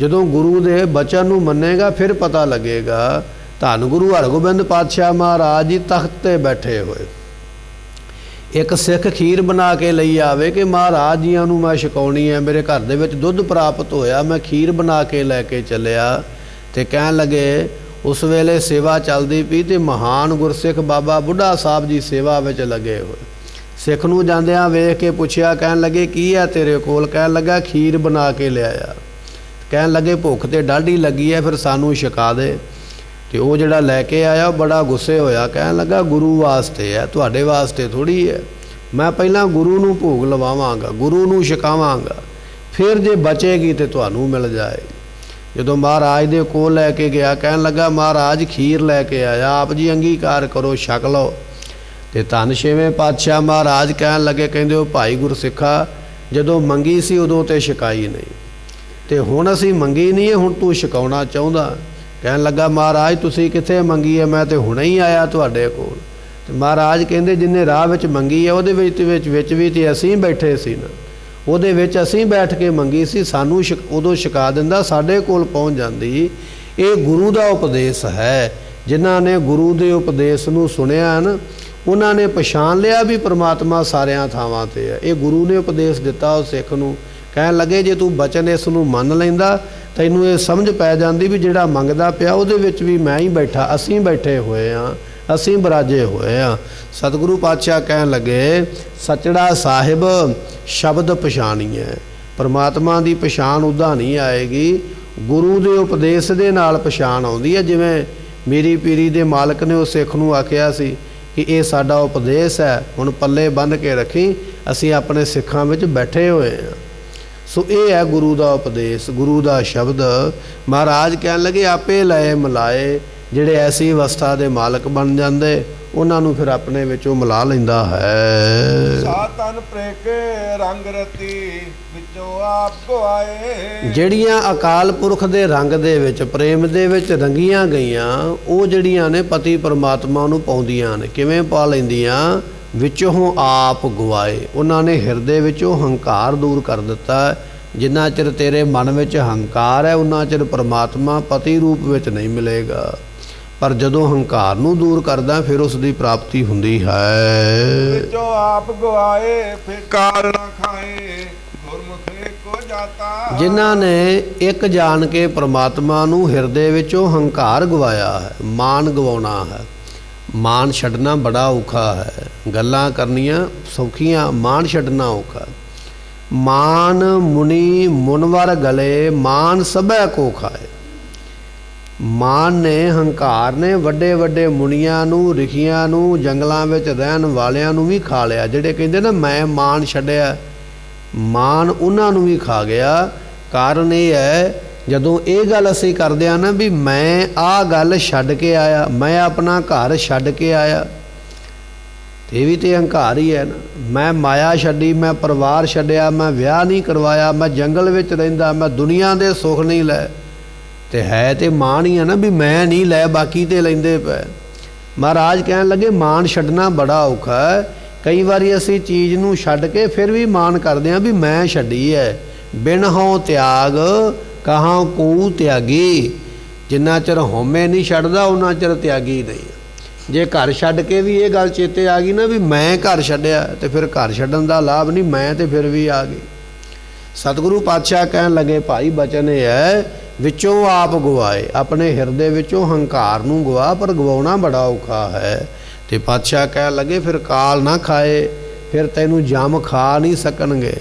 [SPEAKER 1] ਜਦੋਂ ਗੁਰੂ ਦੇ ਬਚਨ ਨੂੰ ਮੰਨੇਗਾ, ਫਿਰ ਪਤਾ ਲੱਗੇਗਾ। ਧੰਨ ਗੁਰੂ ਹਰਗੋਬਿੰਦ ਪਾਤਸ਼ਾਹ ਮਹਾਰਾਜ ਜੀ ਤਖਤ ਤੇ ਬੈਠੇ ਹੋਏ, ਇੱਕ ਸਿੱਖ ਖੀਰ ਬਣਾ ਕੇ ਲਈ ਆਵੇ ਕਿ ਮਹਾਰਾਜ ਜੀਆਂ ਨੂੰ ਮੈਂ ਛਕਾਉਣੀ ਹੈ, ਮੇਰੇ ਘਰ ਦੇ ਵਿੱਚ ਦੁੱਧ ਪ੍ਰਾਪਤ ਹੋਇਆ, ਮੈਂ ਖੀਰ ਬਣਾ ਕੇ ਲੈ ਕੇ ਚੱਲਿਆ। ਤੇ ਕਹਿਣ ਲੱਗੇ, ਉਸ ਵੇਲੇ ਸੇਵਾ ਚੱਲਦੀ ਪਈ ਤੇ ਮਹਾਨ ਗੁਰਸਿੱਖ ਬਾਬਾ ਬੁੱਢਾ ਸਾਹਿਬ ਜੀ ਸੇਵਾ ਵਿੱਚ ਲੱਗੇ ਹੋਏ। ਸਿੱਖ ਨੂੰ ਜਾਂਦਿਆਂ ਵੇਖ ਕੇ ਪੁੱਛਿਆ, ਕਹਿਣ ਲੱਗੇ, ਕੀ ਹੈ ਤੇਰੇ ਕੋਲ? ਕਹਿਣ ਲੱਗਾ, ਖੀਰ ਬਣਾ ਕੇ ਲਿਆਇਆ। ਕਹਿਣ ਲੱਗੇ ਭੁੱਖ ਤੇ ਡਾਢੀ ਲੱਗੀ ਹੈ, ਫਿਰ ਸਾਨੂੰ ਛਕਾ ਦੇ। ਤੇ ਉਹ ਜਿਹੜਾ ਲੈ ਕੇ ਆਇਆ ਉਹ ਬੜਾ ਗੁੱਸੇ ਹੋਇਆ, ਕਹਿਣ ਲੱਗਾ ਗੁਰੂ ਵਾਸਤੇ ਹੈ, ਤੁਹਾਡੇ ਵਾਸਤੇ ਥੋੜ੍ਹੀ ਹੈ। ਮੈਂ ਪਹਿਲਾਂ ਗੁਰੂ ਨੂੰ ਭੋਗ ਲਵਾਵਾਂਗਾ, ਗੁਰੂ ਨੂੰ ਛਕਾਵਾਂਗਾ, ਫਿਰ ਜੇ ਬਚੇਗੀ ਤੇ ਤੁਹਾਨੂੰ ਮਿਲ ਜਾਏਗੀ। ਜਦੋਂ ਮਹਾਰਾਜ ਦੇ ਕੋਲ ਲੈ ਕੇ ਗਿਆ, ਕਹਿਣ ਲੱਗਾ ਮਹਾਰਾਜ ਖੀਰ ਲੈ ਕੇ ਆਇਆ, ਆਪ ਜੀ ਅੰਗੀਕਾਰ ਕਰੋ, ਛਕ ਲਓ। ਤੇ ਧੰਨ ਛੇਵੇਂ ਪਾਤਸ਼ਾਹ ਮਹਾਰਾਜ ਕਹਿਣ ਲੱਗੇ, ਕਹਿੰਦੇ ਉਹ ਭਾਈ ਗੁਰਸਿੱਖਾ, ਜਦੋਂ ਮੰਗੀ ਸੀ ਉਦੋਂ ਤੇ ਛਕਾਈ ਨਹੀਂ, ਤੇ ਹੁਣ ਅਸੀਂ ਮੰਗੀ ਨਹੀਂ ਹੈ, ਹੁਣ ਤੂੰ ਛਕਾਉਣਾ ਚਾਹੁੰਦਾ। ਕਹਿਣ ਲੱਗਾ ਮਹਾਰਾਜ ਤੁਸੀਂ ਕਿੱਥੇ ਮੰਗੀ ਹੈ, ਮੈਂ ਤੇ ਹੁਣੇ ਹੀ ਆਇਆ ਤੁਹਾਡੇ ਕੋਲ। ਤੇ ਮਹਾਰਾਜ ਕਹਿੰਦੇ ਜਿੰਨੇ ਰਾਹ ਵਿੱਚ ਮੰਗੀ ਹੈ ਉਹਦੇ ਵਿੱਚ ਵੀ ਤੇ ਅਸੀਂ ਬੈਠੇ ਸੀ ਨਾ, ਉਹਦੇ ਵਿੱਚ ਅਸੀਂ ਬੈਠ ਕੇ ਮੰਗੀ ਸੀ, ਸਾਨੂੰ ਉਦੋਂ ਛਕਾ ਦਿੰਦਾ, ਸਾਡੇ ਕੋਲ ਪਹੁੰਚ ਜਾਂਦੀ। ਇਹ ਗੁਰੂ ਦਾ ਉਪਦੇਸ਼ ਹੈ। ਜਿਨ੍ਹਾਂ ਨੇ ਗੁਰੂ ਦੇ ਉਪਦੇਸ਼ ਨੂੰ ਸੁਣਿਆ ਨਾ, ਉਹਨਾਂ ਨੇ ਪਛਾਣ ਲਿਆ ਵੀ ਪ੍ਰਮਾਤਮਾ ਸਾਰਿਆਂ ਥਾਵਾਂ ਤੇ ਹੈ। ਇਹ ਗੁਰੂ ਨੇ ਉਪਦੇਸ਼ ਦਿੱਤਾ ਉਹ ਸਿੱਖ ਨੂੰ। ਕਹਿਣ ਲੱਗੇ ਜੇ ਤੂੰ ਬਚਨ ਇਸ ਨੂੰ ਮੰਨ ਲੈਂਦਾ, ਤੈਨੂੰ ਇਹ ਸਮਝ ਪੈ ਜਾਂਦੀ ਵੀ ਜਿਹੜਾ ਮੰਗਦਾ ਪਿਆ ਉਹਦੇ ਵਿੱਚ ਵੀ ਮੈਂ ਹੀ ਬੈਠਾ, ਅਸੀਂ ਬੈਠੇ ਹੋਏ ਹਾਂ, ਅਸੀਂ ਬਰਾਜੇ ਹੋਏ ਹਾਂ। ਸਤਿਗੁਰੂ ਪਾਤਸ਼ਾਹ ਕਹਿਣ ਲੱਗੇ ਸੱਚੜਾ ਸਾਹਿਬ ਸ਼ਬਦ ਪਛਾਣੀਏ। ਪਰਮਾਤਮਾ ਦੀ ਪਛਾਣ ਉੱਦਾਂ ਨਹੀਂ ਆਏਗੀ, ਗੁਰੂ ਦੇ ਉਪਦੇਸ਼ ਦੇ ਨਾਲ ਪਛਾਣ ਆਉਂਦੀ ਹੈ। ਜਿਵੇਂ ਮੇਰੀ ਪੀਰੀ ਦੇ ਮਾਲਕ ਨੇ ਉਹ ਸਿੱਖ ਨੂੰ ਆਖਿਆ ਸੀ ਕਿ ਇਹ ਸਾਡਾ ਉਪਦੇਸ਼ ਹੈ, ਹੁਣ ਪੱਲੇ ਬੰਨ੍ਹ ਕੇ ਰੱਖੀ, ਅਸੀਂ ਆਪਣੇ ਸਿੱਖਾਂ ਵਿੱਚ ਬੈਠੇ ਹੋਏ ਹਾਂ। ਸੋ ਇਹ ਹੈ ਗੁਰੂ ਦਾ ਉਪਦੇਸ਼, ਗੁਰੂ ਦਾ ਸ਼ਬਦ। ਮਹਾਰਾਜ ਕਹਿਣ ਲੱਗੇ ਆਪੇ ਲਏ ਮਿਲਾਏ, ਜਿਹੜੇ ਐਸੀ ਅਵਸਥਾ ਦੇ ਮਾਲਕ ਬਣ ਜਾਂਦੇ ਉਹਨਾਂ ਨੂੰ ਫਿਰ ਆਪਣੇ ਵਿੱਚੋਂ ਮਿਲਾ ਲੈਂਦਾ ਹੈ।
[SPEAKER 2] ਸਾਤਨ ਪ੍ਰੇਕੇ ਰੰਗ ਰਤੀ ਵਿੱਚੋਂ ਆਪ ਗਵਾਏ।
[SPEAKER 1] ਜਿਹੜੀਆਂ ਅਕਾਲ ਪੁਰਖ ਦੇ ਰੰਗ ਦੇ ਵਿੱਚ, ਪ੍ਰੇਮ ਦੇ ਵਿੱਚ ਰੰਗੀਆਂ ਗਈਆਂ, ਉਹ ਜਿਹੜੀਆਂ ਨੇ ਪਤੀ ਪਰਮਾਤਮਾ ਨੂੰ ਪਾਉਂਦੀਆਂ ਨੇ। ਕਿਵੇਂ ਪਾ ਲੈਂਦੀਆਂ? ਵਿੱਚੋਂ ਆਪ ਗਵਾਏ। ਉਹਨਾਂ ਨੇ ਹਿਰਦੇ ਵਿੱਚੋਂ ਹੰਕਾਰ ਦੂਰ ਕਰ ਦਿੱਤਾ। ਜਿੰਨਾ ਚਿਰ ਤੇਰੇ ਮਨ ਵਿੱਚ ਹੰਕਾਰ ਹੈ ਉਹਨਾਂ ਚਿਰ ਪਰਮਾਤਮਾ ਪਤੀ ਰੂਪ ਵਿੱਚ ਨਹੀਂ ਮਿਲੇਗਾ, ਪਰ ਜਦੋਂ ਹੰਕਾਰ ਨੂੰ ਦੂਰ ਕਰਦਾ ਫਿਰ ਉਸ ਦੀ ਪ੍ਰਾਪਤੀ ਹੁੰਦੀ ਹੈ।
[SPEAKER 2] ਵਿੱਚੋਂ ਆਪ ਗਵਾਏ ਫਿਰ ਕਾਲ ਨਾ ਖਾਏ, ਗੁਰਮੁਖੇ ਕੋ ਜਾਤਾ।
[SPEAKER 1] ਜਿਨ੍ਹਾਂ ਨੇ ਇੱਕ ਜਾਣ ਕੇ ਪਰਮਾਤਮਾ ਨੂੰ ਹਿਰਦੇ ਵਿੱਚੋਂ ਹੰਕਾਰ ਗਵਾਇਆ ਹੈ, ਮਾਨ ਗਵਾਉਣਾ ਹੈ। ਮਾਨ ਛੱਡਣਾ ਬੜਾ ਔਖਾ ਹੈ। ਗੱਲਾਂ ਕਰਨੀਆਂ ਸੌਖੀਆਂ, ਮਾਨ ਛੱਡਣਾ ਔਖਾ। ਮਾਨ ਮੁਨੀ ਮੁਨਵਰ ਗਲੇ, ਮਾਨ ਸਭੈ ਕੋ ਖਾਏ। ਮਾਨ ਨੇ, ਹੰਕਾਰ ਨੇ ਵੱਡੇ ਵੱਡੇ ਮੁਨੀਆਂ ਨੂੰ, ਰਿਖੀਆਂ ਨੂੰ, ਜੰਗਲਾਂ ਵਿੱਚ ਰਹਿਣ ਵਾਲਿਆਂ ਨੂੰ ਵੀ ਖਾ ਲਿਆ। ਜਿਹੜੇ ਕਹਿੰਦੇ ਨਾ ਮੈਂ ਮਾਨ ਛੱਡਿਆ, ਮਾਨ ਉਹਨਾਂ ਨੂੰ ਵੀ ਖਾ ਗਿਆ। ਕਾਰਨ ਇਹ ਹੈ ਜਦੋਂ ਇਹ ਗੱਲ ਅਸੀਂ ਕਰਦੇ ਹਾਂ ਨਾ ਵੀ ਮੈਂ ਆਹ ਗੱਲ ਛੱਡ ਕੇ ਆਇਆ, ਮੈਂ ਆਪਣਾ ਘਰ ਛੱਡ ਕੇ ਆਇਆ, ਇਹ ਵੀ ਤੇ ਹੰਕਾਰ ਹੀ ਹੈ ਨਾ। ਮੈਂ ਮਾਇਆ ਛੱਡੀ, ਮੈਂ ਪਰਿਵਾਰ ਛੱਡਿਆ, ਮੈਂ ਵਿਆਹ ਨਹੀਂ ਕਰਵਾਇਆ, ਮੈਂ ਜੰਗਲ ਵਿੱਚ ਰਹਿੰਦਾ, ਮੈਂ ਦੁਨੀਆ ਦੇ ਸੁੱਖ ਨਹੀਂ ਲੈ, ਤੇ ਹੈ ਤੇ ਮਾਣ ਹੀ ਹੈ ਨਾ ਵੀ ਮੈਂ ਨਹੀਂ ਲੈ, ਬਾਕੀ ਤੇ ਲੈਂਦੇ ਪਏ। ਮਹਾਰਾਜ ਕਹਿਣ ਲੱਗੇ ਮਾਣ ਛੱਡਣਾ ਬੜਾ ਔਖਾ ਹੈ। ਕਈ ਵਾਰੀ ਅਸੀਂ ਚੀਜ਼ ਨੂੰ ਛੱਡ ਕੇ ਫਿਰ ਵੀ ਮਾਣ ਕਰਦੇ ਹਾਂ ਵੀ ਮੈਂ ਛੱਡੀ ਹੈ। ਬਿਨ ਹਉ ਤਿਆਗ ਕਹਾਂ ਕੋ ਤਿਆਗੀ। ਜਿੰਨਾ ਚਿਰ ਹਉਮੈ ਨਹੀਂ ਛੱਡਦਾ ਉਹਨਾਂ ਚਿਰ ਤਿਆਗੀ ਨਹੀਂ। ਜੇ ਘਰ ਛੱਡ ਕੇ ਵੀ ਇਹ ਗੱਲ ਚੇਤੇ ਆ ਗਈ ਨਾ ਵੀ ਮੈਂ ਘਰ ਛੱਡਿਆ, ਤੇ ਫਿਰ ਘਰ ਛੱਡਣ ਦਾ ਲਾਭ ਨਹੀਂ, ਮੈਂ ਤੇ ਫਿਰ ਵੀ ਆ ਗਈ। ਸਤਿਗੁਰੂ ਪਾਤਸ਼ਾਹ ਕਹਿਣ ਲੱਗੇ ਭਾਈ ਬਚਨ ਇਹ ਹੈ ਵਿੱਚੋਂ ਆਪ ਗਵਾਏ। ਆਪਣੇ ਹਿਰਦੇ ਵਿੱਚੋਂ ਹੰਕਾਰ ਨੂੰ ਗਵਾ, ਪਰ ਗਵਾਉਣਾ ਬੜਾ ਔਖਾ ਹੈ। ਤੇ ਪਾਤਸ਼ਾਹ ਕਹਿਣ ਲੱਗੇ ਫਿਰ ਕਾਲ ਨਾ ਖਾਏ, ਫਿਰ ਤੈਨੂੰ ਜਮ ਖਾ ਨਹੀਂ ਸਕਣਗੇ।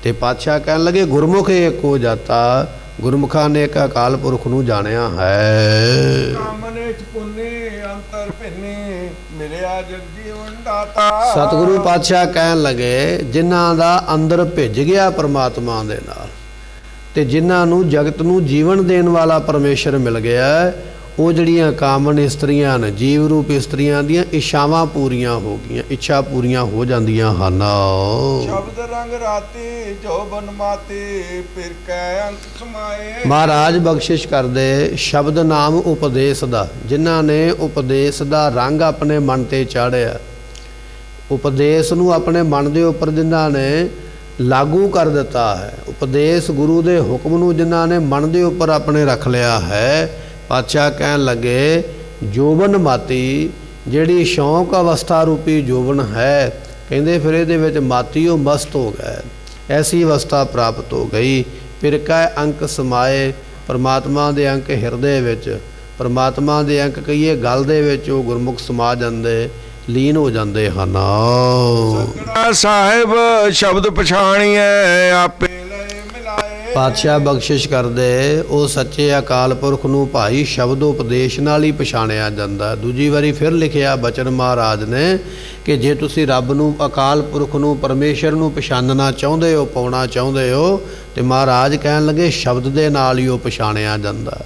[SPEAKER 1] ਤੇ ਪਾਤਸ਼ਾਹ ਕਹਿਣ ਲੱਗੇ ਗੁਰਮੁਖ ਏਕ ਹੋ ਜਾਤਾ। ਗੁਰਮੁਖਾਂ ਨੇ ਇੱਕ ਅਕਾਲ ਪੁਰਖ ਨੂੰ ਜਾਣਿਆ ਹੈ।
[SPEAKER 2] ਕਾਮਨੇ ਚ ਪੁੰਨੇ ਅੰਤਰ ਭਿੰਨੇ ਮਿਲਿਆ ਜਗ ਜੀਵਨ ਦਾਤਾ।
[SPEAKER 1] ਸਤਿਗੁਰੂ ਪਾਤਸ਼ਾਹ ਕਹਿਣ ਲੱਗੇ ਜਿਨ੍ਹਾਂ ਦਾ ਅੰਦਰ ਭਿੱਜ ਗਿਆ ਪਰਮਾਤਮਾ ਦੇ ਨਾਲ, ਤੇ ਜਿਨ੍ਹਾਂ ਨੂੰ ਜਗਤ ਨੂੰ ਜੀਵਨ ਦੇਣ ਵਾਲਾ ਪਰਮੇਸ਼ਰ ਮਿਲ ਗਿਆ, ਉਹ ਜਿਹੜੀਆਂ ਕਾਮਨ ਇਸਤਰੀਆਂ ਨੇ, ਜੀਵ ਰੂਪ ਇਸਤਰੀਆਂ ਦੀਆਂ ਇੱਛਾਵਾਂ ਪੂਰੀਆਂ ਹੋ ਗਈਆਂ, ਇੱਛਾ ਪੂਰੀਆਂ ਹੋ ਜਾਂਦੀਆਂ ਹਨ।
[SPEAKER 2] ਸ਼ਬਦ ਰੰਗ ਰਾਤੀ ਜੋ ਬਨ ਮਾਤੀ ਫਿਰ ਕੈ ਅੰਤ ਸਮਾਏ।
[SPEAKER 1] ਮਹਾਰਾਜ ਬਖਸ਼ਿਸ਼ ਕਰਦੇ ਸ਼ਬਦ ਨਾਮ ਉਪਦੇਸ਼ ਦਾ। ਜਿਨ੍ਹਾਂ ਨੇ ਉਪਦੇਸ਼ ਦਾ ਰੰਗ ਆਪਣੇ ਮਨ ਤੇ ਚਾੜਿਆ, ਉਪਦੇਸ਼ ਨੂੰ ਆਪਣੇ ਮਨ ਦੇ ਉੱਪਰ ਜਿਨ੍ਹਾਂ ਨੇ ਲਾਗੂ ਕਰ ਦਿੱਤਾ ਹੈ, ਉਪਦੇਸ਼ ਗੁਰੂ ਦੇ ਹੁਕਮ ਨੂੰ ਜਿਨ੍ਹਾਂ ਨੇ ਮਨ ਦੇ ਉੱਪਰ ਆਪਣੇ ਰੱਖ ਲਿਆ ਹੈ, ਪਾਤਸ਼ਾਹ ਕਹਿਣ ਲੱਗੇ ਜੋਬਨ ਮਾਤੀ, ਜਿਹੜੀ ਸ਼ੌਂਕ ਅਵਸਥਾ ਰੂਪੀ ਜੋਬਨ ਹੈ, ਕਹਿੰਦੇ ਫਿਰ ਇਹਦੇ ਵਿੱਚ ਮਾਤੀ ਉਹ ਮਸਤ ਹੋ ਗਏ, ਐਸੀ ਅਵਸਥਾ ਪ੍ਰਾਪਤ ਹੋ ਗਈ। ਫਿਰ ਕੈ ਅੰਕ ਸਮਾਏ, ਪਰਮਾਤਮਾ ਦੇ ਅੰਕ ਹਿਰਦੇ ਵਿੱਚ, ਪਰਮਾਤਮਾ ਦੇ ਅੰਕ ਕਹੀਏ ਗਲ ਦੇ ਵਿੱਚ, ਉਹ ਗੁਰਮੁਖ ਸਮਾ ਜਾਂਦੇ, ਲੀਨ ਹੋ ਜਾਂਦੇ ਹਨ।
[SPEAKER 2] ਸਤਿਗੁਰੂ ਸਾਹਿਬ ਸ਼ਬਦ ਪਛਾਣੀਐ ਆਪੇ ਲਏ ਮਿਲਾਏ।
[SPEAKER 1] ਪਾਤਸ਼ਾਹ ਬਖਸ਼ਿਸ਼ ਕਰਦੇ, ਉਹ ਸੱਚੇ ਅਕਾਲ ਪੁਰਖ ਨੂੰ ਭਾਈ ਸ਼ਬਦ ਉਪਦੇਸ਼ ਨਾਲ ਹੀ ਪਛਾਣਿਆ ਜਾਂਦਾ। ਦੂਜੀ ਵਾਰੀ ਫਿਰ ਲਿਖਿਆ ਬਚਨ ਮਹਾਰਾਜ ਨੇ ਕਿ ਜੇ ਤੁਸੀਂ ਰੱਬ ਨੂੰ, ਅਕਾਲ ਪੁਰਖ ਨੂੰ, ਪਰਮੇਸ਼ਰ ਨੂੰ ਪਛਾਣਨਾ ਚਾਹੁੰਦੇ ਹੋ, ਪਾਉਣਾ ਚਾਹੁੰਦੇ ਹੋ, ਤੇ ਮਹਾਰਾਜ ਕਹਿਣ ਲੱਗੇ ਸ਼ਬਦ ਦੇ ਨਾਲ ਹੀ ਉਹ ਪਛਾਣਿਆ ਜਾਂਦਾ।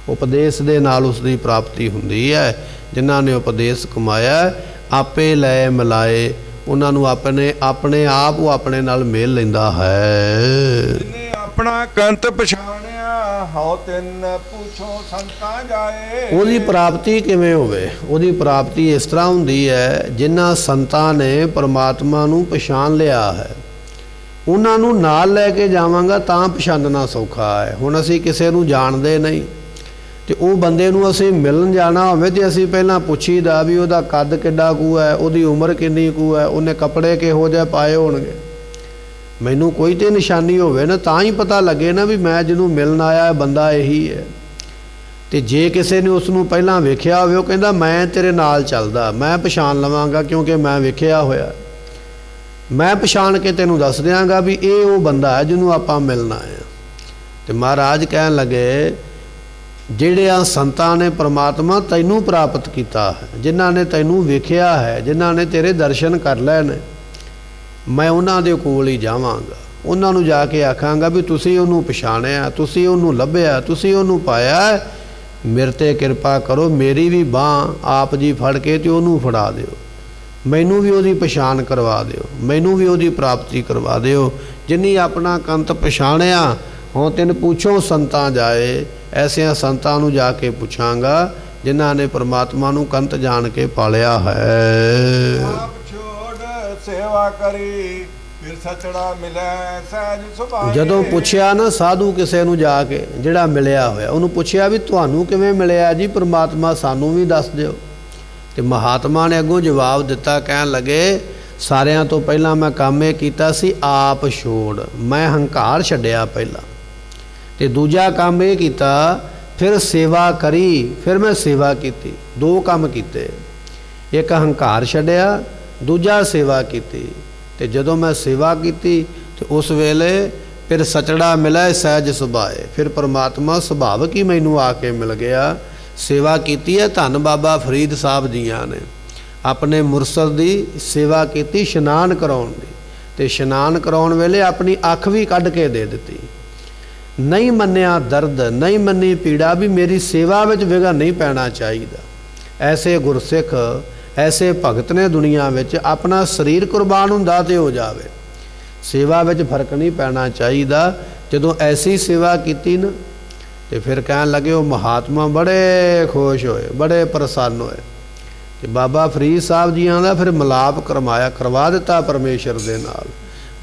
[SPEAKER 1] ਉਪਦੇਸ਼ ਦੇ ਨਾਲ ਉਸ ਦੀ ਪ੍ਰਾਪਤੀ ਹੁੰਦੀ ਹੈ। ਜਿਨ੍ਹਾਂ ਨੇ ਉਪਦੇਸ਼ ਕਮਾਇਆ, ਆਪੇ ਲੈ ਮਿਲਾਏ, ਉਹਨਾਂ ਨੂੰ ਆਪਣੇ ਆਪ ਉਹ ਆਪਣੇ ਨਾਲ ਮੇਲ ਲੈਂਦਾ ਹੈ।
[SPEAKER 2] ਜਿਨੇ ਆਪਣਾ ਕੰਤ ਪਛਾਣਿਆ, ਹਉ ਤਿੰਨ ਪੁੱਛੋ ਸੰਤਾਂ ਜਾਏ।
[SPEAKER 1] ਉਹਦੀ ਪ੍ਰਾਪਤੀ ਕਿਵੇਂ ਹੋਵੇ? ਉਹਦੀ ਪ੍ਰਾਪਤੀ ਇਸ ਤਰ੍ਹਾਂ ਹੁੰਦੀ ਹੈ, ਜਿਨ੍ਹਾਂ ਸੰਤਾਂ ਨੇ ਪਰਮਾਤਮਾ ਨੂੰ ਪਛਾਣ ਲਿਆ ਹੈ, ਉਹਨਾਂ ਨੂੰ ਨਾਲ ਲੈ ਕੇ ਜਾਵਾਂਗਾ ਤਾਂ ਪਛਾਣਨਾ ਸੌਖਾ ਹੈ। ਹੁਣ ਅਸੀਂ ਕਿਸੇ ਨੂੰ ਜਾਣਦੇ ਨਹੀਂ, ਤੇ ਉਹ ਬੰਦੇ ਨੂੰ ਅਸੀਂ ਮਿਲਣ ਜਾਣਾ ਹੋਵੇ ਤੇ ਅਸੀਂ ਪਹਿਲਾਂ ਪੁੱਛੀਦਾ ਵੀ ਉਹਦਾ ਕੱਦ ਕਿੱਡਾ ਕੁ ਹੈ, ਉਹਦੀ ਉਮਰ ਕਿੰਨੀ ਕੁ ਹੈ, ਉਹਨੇ ਕੱਪੜੇ ਕਿਹੋ ਜਿਹੇ ਪਾਏ ਹੋਣਗੇ। ਮੈਨੂੰ ਕੋਈ ਤੇ ਨਿਸ਼ਾਨੀ ਹੋਵੇ ਨਾ, ਤਾਂ ਹੀ ਪਤਾ ਲੱਗੇ ਨਾ ਵੀ ਮੈਂ ਜਿਹਨੂੰ ਮਿਲਣ ਆਇਆ ਬੰਦਾ ਇਹੀ ਹੈ। ਤੇ ਜੇ ਕਿਸੇ ਨੇ ਉਸ ਨੂੰ ਪਹਿਲਾਂ ਵੇਖਿਆ ਹੋਵੇ, ਉਹ ਕਹਿੰਦਾ ਮੈਂ ਤੇਰੇ ਨਾਲ ਚੱਲਦਾ, ਮੈਂ ਪਛਾਣ ਲਵਾਂਗਾ ਕਿਉਂਕਿ ਮੈਂ ਵੇਖਿਆ ਹੋਇਆ, ਮੈਂ ਪਛਾਣ ਕੇ ਤੈਨੂੰ ਦੱਸ ਦਿਆਂਗਾ ਵੀ ਇਹ ਉਹ ਬੰਦਾ ਹੈ ਜਿਹਨੂੰ ਆਪਾਂ ਮਿਲਣਾ ਹੈ। ਤੇ ਮਹਾਰਾਜ ਕਹਿਣ ਲੱਗੇ, ਜਿਹੜਿਆਂ ਸੰਤਾਂ ਨੇ ਪਰਮਾਤਮਾ ਤੈਨੂੰ ਪ੍ਰਾਪਤ ਕੀਤਾ ਹੈ, ਜਿਨ੍ਹਾਂ ਨੇ ਤੈਨੂੰ ਵੇਖਿਆ ਹੈ, ਜਿਨ੍ਹਾਂ ਨੇ ਤੇਰੇ ਦਰਸ਼ਨ ਕਰ ਲਏ ਨੇ, ਮੈਂ ਉਹਨਾਂ ਦੇ ਕੋਲ ਹੀ ਜਾਵਾਂਗਾ। ਉਹਨਾਂ ਨੂੰ ਜਾ ਕੇ ਆਖਾਂਗਾ ਵੀ ਤੁਸੀਂ ਉਹਨੂੰ ਪਛਾਣਿਆ, ਤੁਸੀਂ ਉਹਨੂੰ ਲੱਭਿਆ, ਤੁਸੀਂ ਉਹਨੂੰ ਪਾਇਆ, ਮੇਰੇ 'ਤੇ ਕਿਰਪਾ ਕਰੋ, ਮੇਰੀ ਵੀ ਬਾਂਹ ਆਪ ਜੀ ਫੜ ਕੇ ਤੇ ਉਹਨੂੰ ਫੜਾ ਦਿਓ, ਮੈਨੂੰ ਵੀ ਉਹਦੀ ਪਛਾਣ ਕਰਵਾ ਦਿਓ, ਮੈਨੂੰ ਵੀ ਉਹਦੀ ਪ੍ਰਾਪਤੀ ਕਰਵਾ ਦਿਓ। ਜਿਨੀ ਆਪਣਾ ਕੰਤ ਪਛਾਣਿਆ, ਹੁਣ ਤੈਨੂੰ ਪੁੱਛੋ ਸੰਤਾਂ ਜਾਏ, ਐਸਿਆਂ ਸੰਤਾਂ ਨੂੰ ਜਾ ਕੇ ਪੁੱਛਾਂਗਾ ਜਿਨ੍ਹਾਂ ਨੇ ਪਰਮਾਤਮਾ ਨੂੰ ਕੰਤ ਜਾਣ ਕੇ ਪਾਲਿਆ ਹੈ।
[SPEAKER 2] ਆਪ ਛੋੜ ਸੇਵਾ ਕਰੀ, ਫਿਰ ਸਚੜਾ ਮਿਲੈ ਸਹਿਜ ਸੁਭਾਏ।
[SPEAKER 1] ਜਦੋਂ ਪੁੱਛਿਆ ਨਾ ਸਾਧੂ ਕਿਸੇ ਨੂੰ ਜਾ ਕੇ, ਜਿਹੜਾ ਮਿਲਿਆ ਹੋਇਆ, ਉਹਨੂੰ ਪੁੱਛਿਆ ਵੀ ਤੁਹਾਨੂੰ ਕਿਵੇਂ ਮਿਲਿਆ ਜੀ ਪਰਮਾਤਮਾ, ਸਾਨੂੰ ਵੀ ਦੱਸ ਦਿਓ। ਤੇ ਮਹਾਤਮਾ ਨੇ ਅੱਗੋਂ ਜਵਾਬ ਦਿੱਤਾ, ਕਹਿਣ ਲੱਗੇ ਸਾਰਿਆਂ ਤੋਂ ਪਹਿਲਾਂ ਮੈਂ ਕੰਮ ਇਹ ਕੀਤਾ ਸੀ ਆਪ ਛੋੜ, ਮੈਂ ਹੰਕਾਰ ਛੱਡਿਆ ਪਹਿਲਾਂ, ਤੇ ਦੂਜਾ ਕੰਮ ਇਹ ਕੀਤਾ ਫਿਰ ਸੇਵਾ ਕਰੀ, ਫਿਰ ਮੈਂ ਸੇਵਾ ਕੀਤੀ। ਦੋ ਕੰਮ ਕੀਤੇ, ਇੱਕ ਹੰਕਾਰ ਛੱਡਿਆ, ਦੂਜਾ ਸੇਵਾ ਕੀਤੀ। ਤੇ ਜਦੋਂ ਮੈਂ ਸੇਵਾ ਕੀਤੀ ਤੇ ਉਸ ਵੇਲੇ ਫਿਰ ਸਚੜਾ ਮਿਲਿਆ ਸਹਿਜ ਸੁਭਾਏ, ਫਿਰ ਪਰਮਾਤਮਾ ਸੁਭਾਵਕ ਹੀ ਮੈਨੂੰ ਆ ਕੇ ਮਿਲ ਗਿਆ। ਸੇਵਾ ਕੀਤੀ ਹੈ ਧੰਨ ਬਾਬਾ ਫਰੀਦ ਸਾਹਿਬ ਜੀਆਂ ਨੇ, ਆਪਣੇ ਮੁਰਸ਼ਦ ਦੀ ਸੇਵਾ ਕੀਤੀ ਇਸ਼ਨਾਨ ਕਰਾਉਣ ਦੀ, ਤੇ ਇਸ਼ਨਾਨ ਕਰਾਉਣ ਵੇਲੇ ਆਪਣੀ ਅੱਖ ਵੀ ਕੱਢ ਕੇ ਦੇ ਦਿੱਤੀ। ਨਹੀਂ ਮੰਨਿਆ ਦਰਦ, ਨਹੀਂ ਮੰਨੀ ਪੀੜਾ, ਵੀ ਮੇਰੀ ਸੇਵਾ ਵਿੱਚ ਵਿਘਨ ਨਹੀਂ ਪੈਣਾ ਚਾਹੀਦਾ। ਐਸੇ ਗੁਰਸਿੱਖ, ਐਸੇ ਭਗਤ ਨੇ ਦੁਨੀਆ ਵਿੱਚ, ਆਪਣਾ ਸਰੀਰ ਕੁਰਬਾਨ ਹੁੰਦਾ ਤੇ ਹੋ ਜਾਵੇ, ਸੇਵਾ ਵਿੱਚ ਫਰਕ ਨਹੀਂ ਪੈਣਾ ਚਾਹੀਦਾ। ਜਦੋਂ ਐਸੀ ਸੇਵਾ ਕੀਤੀ ਨਾ, ਤੇ ਫਿਰ ਕਹਿਣ ਲੱਗੇ ਉਹ ਮਹਾਤਮਾ ਬੜੇ ਖੁਸ਼ ਹੋਏ, ਬੜੇ ਪ੍ਰਸੰਨ ਹੋਏ, ਤੇ ਬਾਬਾ ਫਰੀਦ ਸਾਹਿਬ ਜੀਆਂ ਦਾ ਫਿਰ ਮਿਲਾਪ ਕਰਵਾ ਦਿੱਤਾ ਪਰਮੇਸ਼ਰ ਦੇ ਨਾਲ।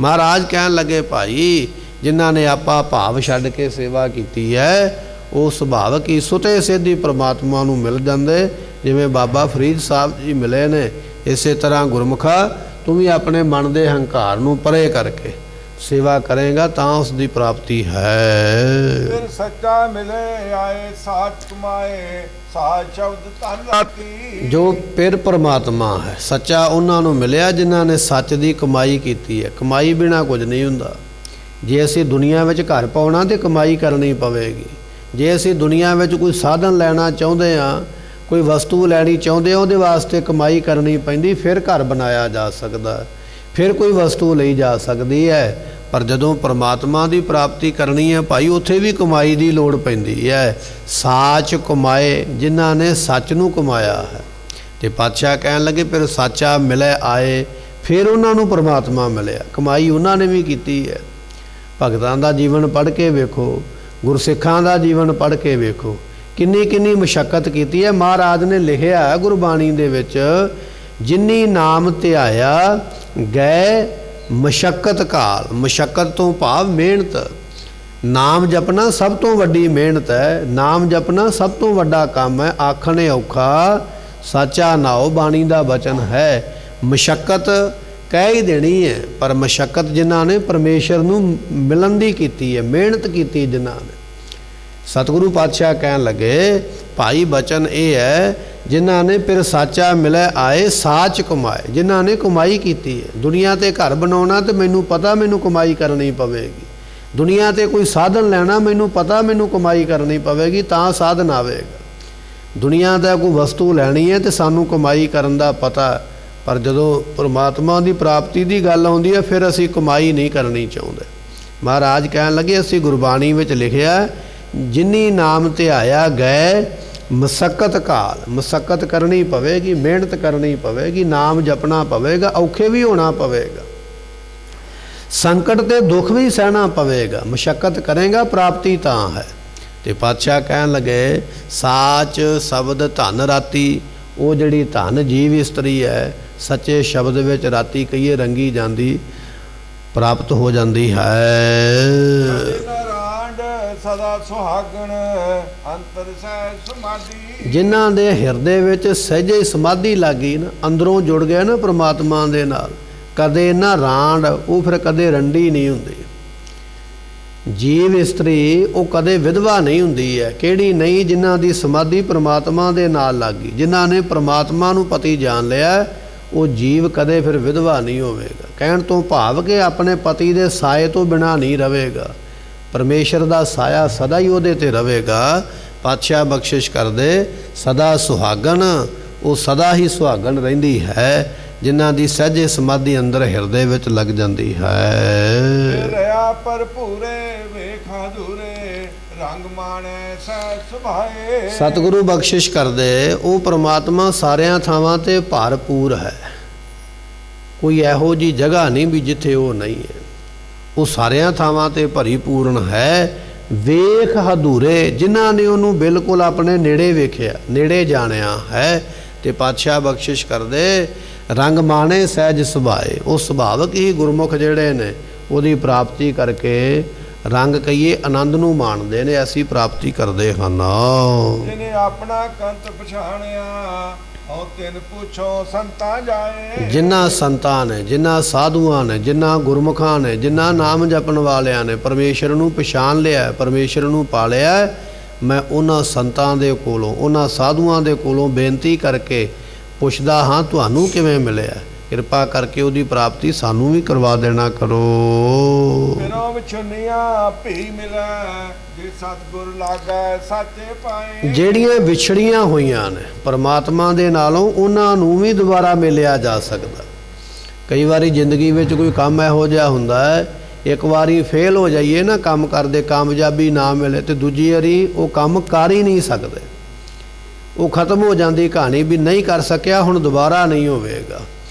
[SPEAKER 1] ਮਹਾਰਾਜ ਕਹਿਣ ਲੱਗੇ ਭਾਈ ਜਿਨ੍ਹਾਂ ਨੇ ਆਪਾ ਭਾਵ ਛੱਡ ਕੇ ਸੇਵਾ ਕੀਤੀ ਹੈ, ਉਹ ਸੁਭਾਵਕ ਹੀ ਸੁਤੇ ਸਿੱਧੀ ਪਰਮਾਤਮਾ ਨੂੰ ਮਿਲ ਜਾਂਦੇ, ਜਿਵੇਂ ਬਾਬਾ ਫਰੀਦ ਸਾਹਿਬ ਜੀ ਮਿਲੇ ਨੇ। ਇਸੇ ਤਰ੍ਹਾਂ ਗੁਰਮੁਖਾ ਤੂੰ ਵੀ ਆਪਣੇ ਮਨ ਦੇ ਹੰਕਾਰ ਨੂੰ ਪਰੇ ਕਰਕੇ ਸੇਵਾ ਕਰੇਗਾ ਤਾਂ ਉਸ ਦੀ ਪ੍ਰਾਪਤੀ ਹੈ।
[SPEAKER 2] ਫਿਰ ਸੱਚਾ ਮਿਲੇ ਆਏ ਸਾਚ ਕਮਾਏ, ਸਾਚ ਸ਼ਬਦ ਧਨ ਰਾਤੀ।
[SPEAKER 1] ਜੋ ਫਿਰ ਪਰਮਾਤਮਾ ਹੈ ਸੱਚਾ, ਉਹਨਾਂ ਨੂੰ ਮਿਲਿਆ ਜਿਨ੍ਹਾਂ ਨੇ ਸੱਚ ਦੀ ਕਮਾਈ ਕੀਤੀ ਹੈ। ਕਮਾਈ ਬਿਨਾਂ ਕੁਝ ਨਹੀਂ ਹੁੰਦਾ। ਜੇ ਅਸੀਂ ਦੁਨੀਆ ਵਿੱਚ ਘਰ ਪਾਉਣਾ ਤੇ ਕਮਾਈ ਕਰਨੀ ਪਵੇਗੀ। ਜੇ ਅਸੀਂ ਦੁਨੀਆ ਵਿੱਚ ਕੋਈ ਸਾਧਨ ਲੈਣਾ ਚਾਹੁੰਦੇ ਹਾਂ, ਕੋਈ ਵਸਤੂ ਲੈਣੀ ਚਾਹੁੰਦੇ ਹਾਂ, ਉਹਦੇ ਵਾਸਤੇ ਕਮਾਈ ਕਰਨੀ ਪੈਂਦੀ, ਫਿਰ ਘਰ ਬਣਾਇਆ ਜਾ ਸਕਦਾ, ਫਿਰ ਕੋਈ ਵਸਤੂ ਲਈ ਜਾ ਸਕਦੀ ਹੈ। ਪਰ ਜਦੋਂ ਪਰਮਾਤਮਾ ਦੀ ਪ੍ਰਾਪਤੀ ਕਰਨੀ ਹੈ ਭਾਈ, ਉੱਥੇ ਵੀ ਕਮਾਈ ਦੀ ਲੋੜ ਪੈਂਦੀ ਹੈ। ਸਾਚ ਕਮਾਏ, ਜਿਨ੍ਹਾਂ ਨੇ ਸੱਚ ਨੂੰ ਕਮਾਇਆ ਹੈ। ਤੇ ਪਾਤਸ਼ਾਹ ਕਹਿਣ ਲੱਗੇ ਫਿਰ ਸਾਚਾ ਮਿਲੇ ਆਏ, ਫਿਰ ਉਹਨਾਂ ਨੂੰ ਪਰਮਾਤਮਾ ਮਿਲਿਆ। ਕਮਾਈ ਉਹਨਾਂ ਨੇ ਵੀ ਕੀਤੀ ਹੈ। ਭਗਤਾਂ ਦਾ ਜੀਵਨ ਪੜ੍ਹ ਕੇ ਵੇਖੋ, ਗੁਰਸਿੱਖਾਂ ਦਾ ਜੀਵਨ ਪੜ੍ਹ ਕੇ ਵੇਖੋ, ਕਿੰਨੀ ਕਿੰਨੀ ਮੁਸ਼ੱਕਤ ਕੀਤੀ ਹੈ। ਮਹਾਰਾਜ ਨੇ ਲਿਖਿਆ ਗੁਰਬਾਣੀ ਦੇ ਵਿੱਚ, ਜਿਨੀ ਨਾਮ ਧਿਆਇਆ ਗਏ ਮੁਸ਼ੱਕਤ ਕਾਲ। ਮੁਸ਼ੱਕਤ ਤੋਂ ਭਾਵ ਮਿਹਨਤ। ਨਾਮ ਜਪਣਾ ਸਭ ਤੋਂ ਵੱਡੀ ਮਿਹਨਤ ਹੈ। ਨਾਮ ਜਪਣਾ ਸਭ ਤੋਂ ਵੱਡਾ ਕੰਮ ਹੈ। ਆਖਣੇ ਔਖਾ ਸਾਚਾ ਨਾਉ ਬਾਣੀ ਦਾ ਬਚਨ ਹੈ। ਮੁਸ਼ੱਕਤ ਕਹਿ ਹੀ ਦੇਣੀ ਹੈ, ਪਰ ਮੁਸ਼ੱਕਤ ਜਿਨ੍ਹਾਂ ਨੇ ਪਰਮੇਸ਼ਰ ਨੂੰ ਮਿਲਣ ਦੀ ਕੀਤੀ ਹੈ, ਮਿਹਨਤ ਕੀਤੀ ਜਿਨ੍ਹਾਂ ਨੇ। ਸਤਿਗੁਰੂ ਪਾਤਸ਼ਾਹ ਕਹਿਣ ਲੱਗੇ ਭਾਈ ਬਚਨ ਇਹ ਹੈ, ਜਿਨ੍ਹਾਂ ਨੇ ਫਿਰ ਸਾਚਾ ਮਿਲੇ ਆਏ ਸਾਚ ਕਮਾਏ। ਜਿਨ੍ਹਾਂ ਨੇ ਕਮਾਈ ਕੀਤੀ ਹੈ। ਦੁਨੀਆ 'ਤੇ ਘਰ ਬਣਾਉਣਾ ਤੇ ਮੈਨੂੰ ਪਤਾ ਮੈਨੂੰ ਕਮਾਈ ਕਰਨੀ ਪਵੇਗੀ। ਦੁਨੀਆ ਤੇ ਕੋਈ ਸਾਧਨ ਲੈਣਾ, ਮੈਨੂੰ ਪਤਾ ਮੈਨੂੰ ਕਮਾਈ ਕਰਨੀ ਪਵੇਗੀ ਤਾਂ ਸਾਧਨ ਆਵੇਗਾ। ਦੁਨੀਆ ਦਾ ਕੋਈ ਵਸਤੂ ਲੈਣੀ ਹੈ ਤੇ ਸਾਨੂੰ ਕਮਾਈ ਕਰਨ ਦਾ ਪਤਾ, ਪਰ ਜਦੋਂ ਪਰਮਾਤਮਾ ਦੀ ਪ੍ਰਾਪਤੀ ਦੀ ਗੱਲ ਆਉਂਦੀ ਹੈ ਫਿਰ ਅਸੀਂ ਕਮਾਈ ਨਹੀਂ ਕਰਨੀ ਚਾਹੁੰਦੇ। ਮਹਾਰਾਜ ਕਹਿਣ ਲੱਗੇ ਅਸੀਂ ਗੁਰਬਾਣੀ ਵਿੱਚ ਲਿਖਿਆ, ਜਿਨੀ ਨਾਮ ਧਿਆਇਆ ਗਏ ਮਸਕਤ ਕਾਲ, ਮਸਕਤ ਕਰਨੀ ਪਵੇਗੀ, ਮਿਹਨਤ ਕਰਨੀ ਪਵੇਗੀ, ਨਾਮ ਜਪਣਾ ਪਵੇਗਾ, ਔਖੇ ਵੀ ਹੋਣਾ ਪਵੇਗਾ, ਸੰਕਟ ਤੇ ਦੁੱਖ ਵੀ ਸਹਿਣਾ ਪਵੇਗਾ, ਮਸ਼ੱਕਤ ਕਰੇਗਾ ਪ੍ਰਾਪਤੀ ਤਾਂ ਹੈ। ਤੇ ਪਾਤਸ਼ਾਹ ਕਹਿਣ ਲੱਗੇ ਸਾਚ ਸ਼ਬਦ ਧਨ ਰਾਤੀ, ਉਹ ਜਿਹੜੀ ਧਨ ਜੀਵ ਇਸਤਰੀ ਹੈ ਸੱਚੇ ਸ਼ਬਦ ਵਿੱਚ ਰਾਤੀ ਕਹੀਏ ਰੰਗੀ ਜਾਂਦੀ, ਪ੍ਰਾਪਤ ਹੋ ਜਾਂਦੀ ਹੈ।
[SPEAKER 2] ਸਦਾ ਸੁਹਾਗਣ ਅੰਤਰ ਸਹਿ ਸਮਾਧੀ,
[SPEAKER 1] ਜਿਨ੍ਹਾਂ ਦੇ ਹਿਰਦੇ ਵਿੱਚ ਸਹਿਜੇ ਸਮਾਧੀ ਲੱਗੀ ਨਾ, ਅੰਦਰੋਂ ਜੁੜ ਗਏ ਨਾ ਪ੍ਰਮਾਤਮਾ ਦੇ ਨਾਲ, ਕਦੇ ਨਾ ਰਾਂਡ, ਉਹ ਫਿਰ ਕਦੇ ਰੰਡੀ ਨਹੀਂ ਹੁੰਦੀ। ਜੀਵ ਇਸਤਰੀ ਉਹ ਕਦੇ ਵਿਧਵਾ ਨਹੀਂ ਹੁੰਦੀ ਹੈ। ਕਿਹੜੀ ਨਹੀਂ? ਜਿਨ੍ਹਾਂ ਦੀ ਸਮਾਧੀ ਪ੍ਰਮਾਤਮਾ ਦੇ ਨਾਲ ਲੱਗ ਗਈ, ਜਿਨ੍ਹਾਂ ਨੇ ਪ੍ਰਮਾਤਮਾ ਨੂੰ ਪਤੀ ਜਾਣ ਲਿਆ, ਉਹ ਜੀਵ ਕਦੇ ਫਿਰ ਵਿਧਵਾ ਨਹੀਂ ਹੋਵੇਗਾ। ਕਹਿਣ ਤੋਂ ਭਾਵ ਕਿ ਆਪਣੇ ਪਤੀ ਦੇ ਸਾਏ ਤੋਂ ਬਿਨਾਂ ਨਹੀਂ ਰਹੇਗਾ, ਪਰਮੇਸ਼ਰ ਦਾ ਸਾਇਆ ਸਦਾ ਹੀ ਉਹਦੇ ਤੇ ਰਹੇਗਾ। ਪਾਤਸ਼ਾਹ ਬਖਸ਼ਿਸ਼ ਕਰਦੇ ਸਦਾ ਸੁਹਾਗਣ, ਉਹ ਸਦਾ ਹੀ ਸੁਹਾਗਣ ਰਹਿੰਦੀ ਹੈ ਜਿਨ੍ਹਾਂ ਦੀ ਸਹਿਜੇ ਸਮਾਧੀ ਅੰਦਰ ਹਿਰਦੇ ਵਿੱਚ ਲੱਗ ਜਾਂਦੀ ਹੈ।
[SPEAKER 2] ਰਿਆ ਭਰਪੂਰੇ ਵੇਖਾਂ ਦੂਰੇ ਰੰਗ ਮਾਣੇ ਸਹਿ ਸੁਭਾਏ।
[SPEAKER 1] ਸਤਿਗੁਰੂ ਬਖਸ਼ਿਸ਼ ਕਰਦੇ ਉਹ ਪ੍ਰਮਾਤਮਾ ਸਾਰਿਆਂ ਥਾਵਾਂ ਤੇ ਭਰਪੂਰ ਹੈ, ਕੋਈ ਇਹੋ ਜੀ ਜਗ੍ਹਾ ਨਹੀਂ ਵੀ ਜਿੱਥੇ ਉਹ ਨਹੀਂ ਹੈ। ਉਹ ਸਾਰਿਆਂ ਥਾਵਾਂ ਤੇ ਭਰੀਪੂਰਨ ਹੈ। ਵੇਖ ਹਦੂਰੇ, ਜਿਨ੍ਹਾਂ ਨੇ ਉਹਨੂੰ ਬਿਲਕੁਲ ਆਪਣੇ ਨੇੜੇ ਵੇਖਿਆ, ਨੇੜੇ ਜਾਣਿਆ ਹੈ। ਤੇ ਪਾਤਸ਼ਾਹ ਬਖਸ਼ਿਸ਼ ਕਰਦੇ ਰੰਗ ਮਾਣੇ ਸਹਿਜ ਸੁਭਾਏ, ਉਹ ਸੁਭਾਵਕ ਹੀ ਗੁਰਮੁਖ ਜਿਹੜੇ ਨੇ ਉਹਦੀ ਪ੍ਰਾਪਤੀ ਕਰਕੇ ਰੰਗ ਕਹੀਏ ਆਨੰਦ ਨੂੰ ਮਾਣਦੇ ਨੇ, ਐਸੀ ਪ੍ਰਾਪਤੀ ਕਰਦੇ ਹਨ।
[SPEAKER 2] ਜਿਹਨੇ ਆਪਣਾ ਕੰਤ ਪਛਾਣਿਆ ਉਹ ਤਿੰਨ ਪੁੱਛੋ ਸੰਤਾਂ ਜਾਏ।
[SPEAKER 1] ਜਿਨ੍ਹਾਂ ਸੰਤਾਂ ਨੇ, ਜਿਨ੍ਹਾਂ ਸਾਧੂਆਂ ਨੇ, ਜਿਨ੍ਹਾਂ ਗੁਰਮੁਖਾਂ ਨੇ, ਜਿਨ੍ਹਾਂ ਨਾਮ ਜਪਣ ਵਾਲਿਆਂ ਨੇ ਪਰਮੇਸ਼ਰ ਨੂੰ ਪਛਾਣ ਲਿਆ, ਪਰਮੇਸ਼ਰ ਨੂੰ ਪਾਲਿਆ, ਮੈਂ ਉਹਨਾਂ ਸੰਤਾਂ ਦੇ ਕੋਲੋਂ, ਉਹਨਾਂ ਸਾਧੂਆਂ ਦੇ ਕੋਲੋਂ ਬੇਨਤੀ ਕਰਕੇ ਪੁੱਛਦਾ ਹਾਂ ਤੁਹਾਨੂੰ ਕਿਵੇਂ ਮਿਲਿਆ, ਕਿਰਪਾ ਕਰਕੇ ਉਹਦੀ ਪ੍ਰਾਪਤੀ ਸਾਨੂੰ ਵੀ ਕਰਵਾ ਦੇਣਾ ਕਰੋ।
[SPEAKER 2] ਫਿਰੋ ਵਿਛੁੰਨੀਆਂ ਭੀ ਮਿਲੈ ਜੇ ਸਤਿਗੁਰ ਲਾਗੈ ਸਾਚੇ ਪਾਏ। ਜਿਹੜੀਆਂ
[SPEAKER 1] ਵਿਛੜੀਆਂ ਹੋਈਆਂ ਨੇ ਪਰਮਾਤਮਾ ਦੇ ਨਾਲੋਂ, ਉਹਨਾਂ ਨੂੰ ਵੀ ਦੁਬਾਰਾ ਮਿਲਿਆ ਜਾ ਸਕਦਾ। ਕਈ ਵਾਰੀ ਜ਼ਿੰਦਗੀ ਵਿੱਚ ਕੋਈ ਕੰਮ ਇਹੋ ਜਿਹਾ ਹੁੰਦਾ ਹੈ, ਇੱਕ ਵਾਰੀ ਫੇਲ ਹੋ ਜਾਈਏ ਨਾ ਕੰਮ ਕਰਦੇ, ਕਾਮਯਾਬੀ ਨਾ ਮਿਲੇ ਤੇ ਦੂਜੀ ਵਾਰੀ ਉਹ ਕੰਮ ਕਰ ਹੀ ਨਹੀਂ ਸਕਦੇ, ਉਹ ਖਤਮ ਹੋ ਜਾਂਦੀ ਕਹਾਣੀ ਵੀ ਨਹੀਂ ਕਰ ਸਕਿਆ, ਹੁਣ ਦੁਬਾਰਾ ਨਹੀਂ ਹੋਵੇਗਾ।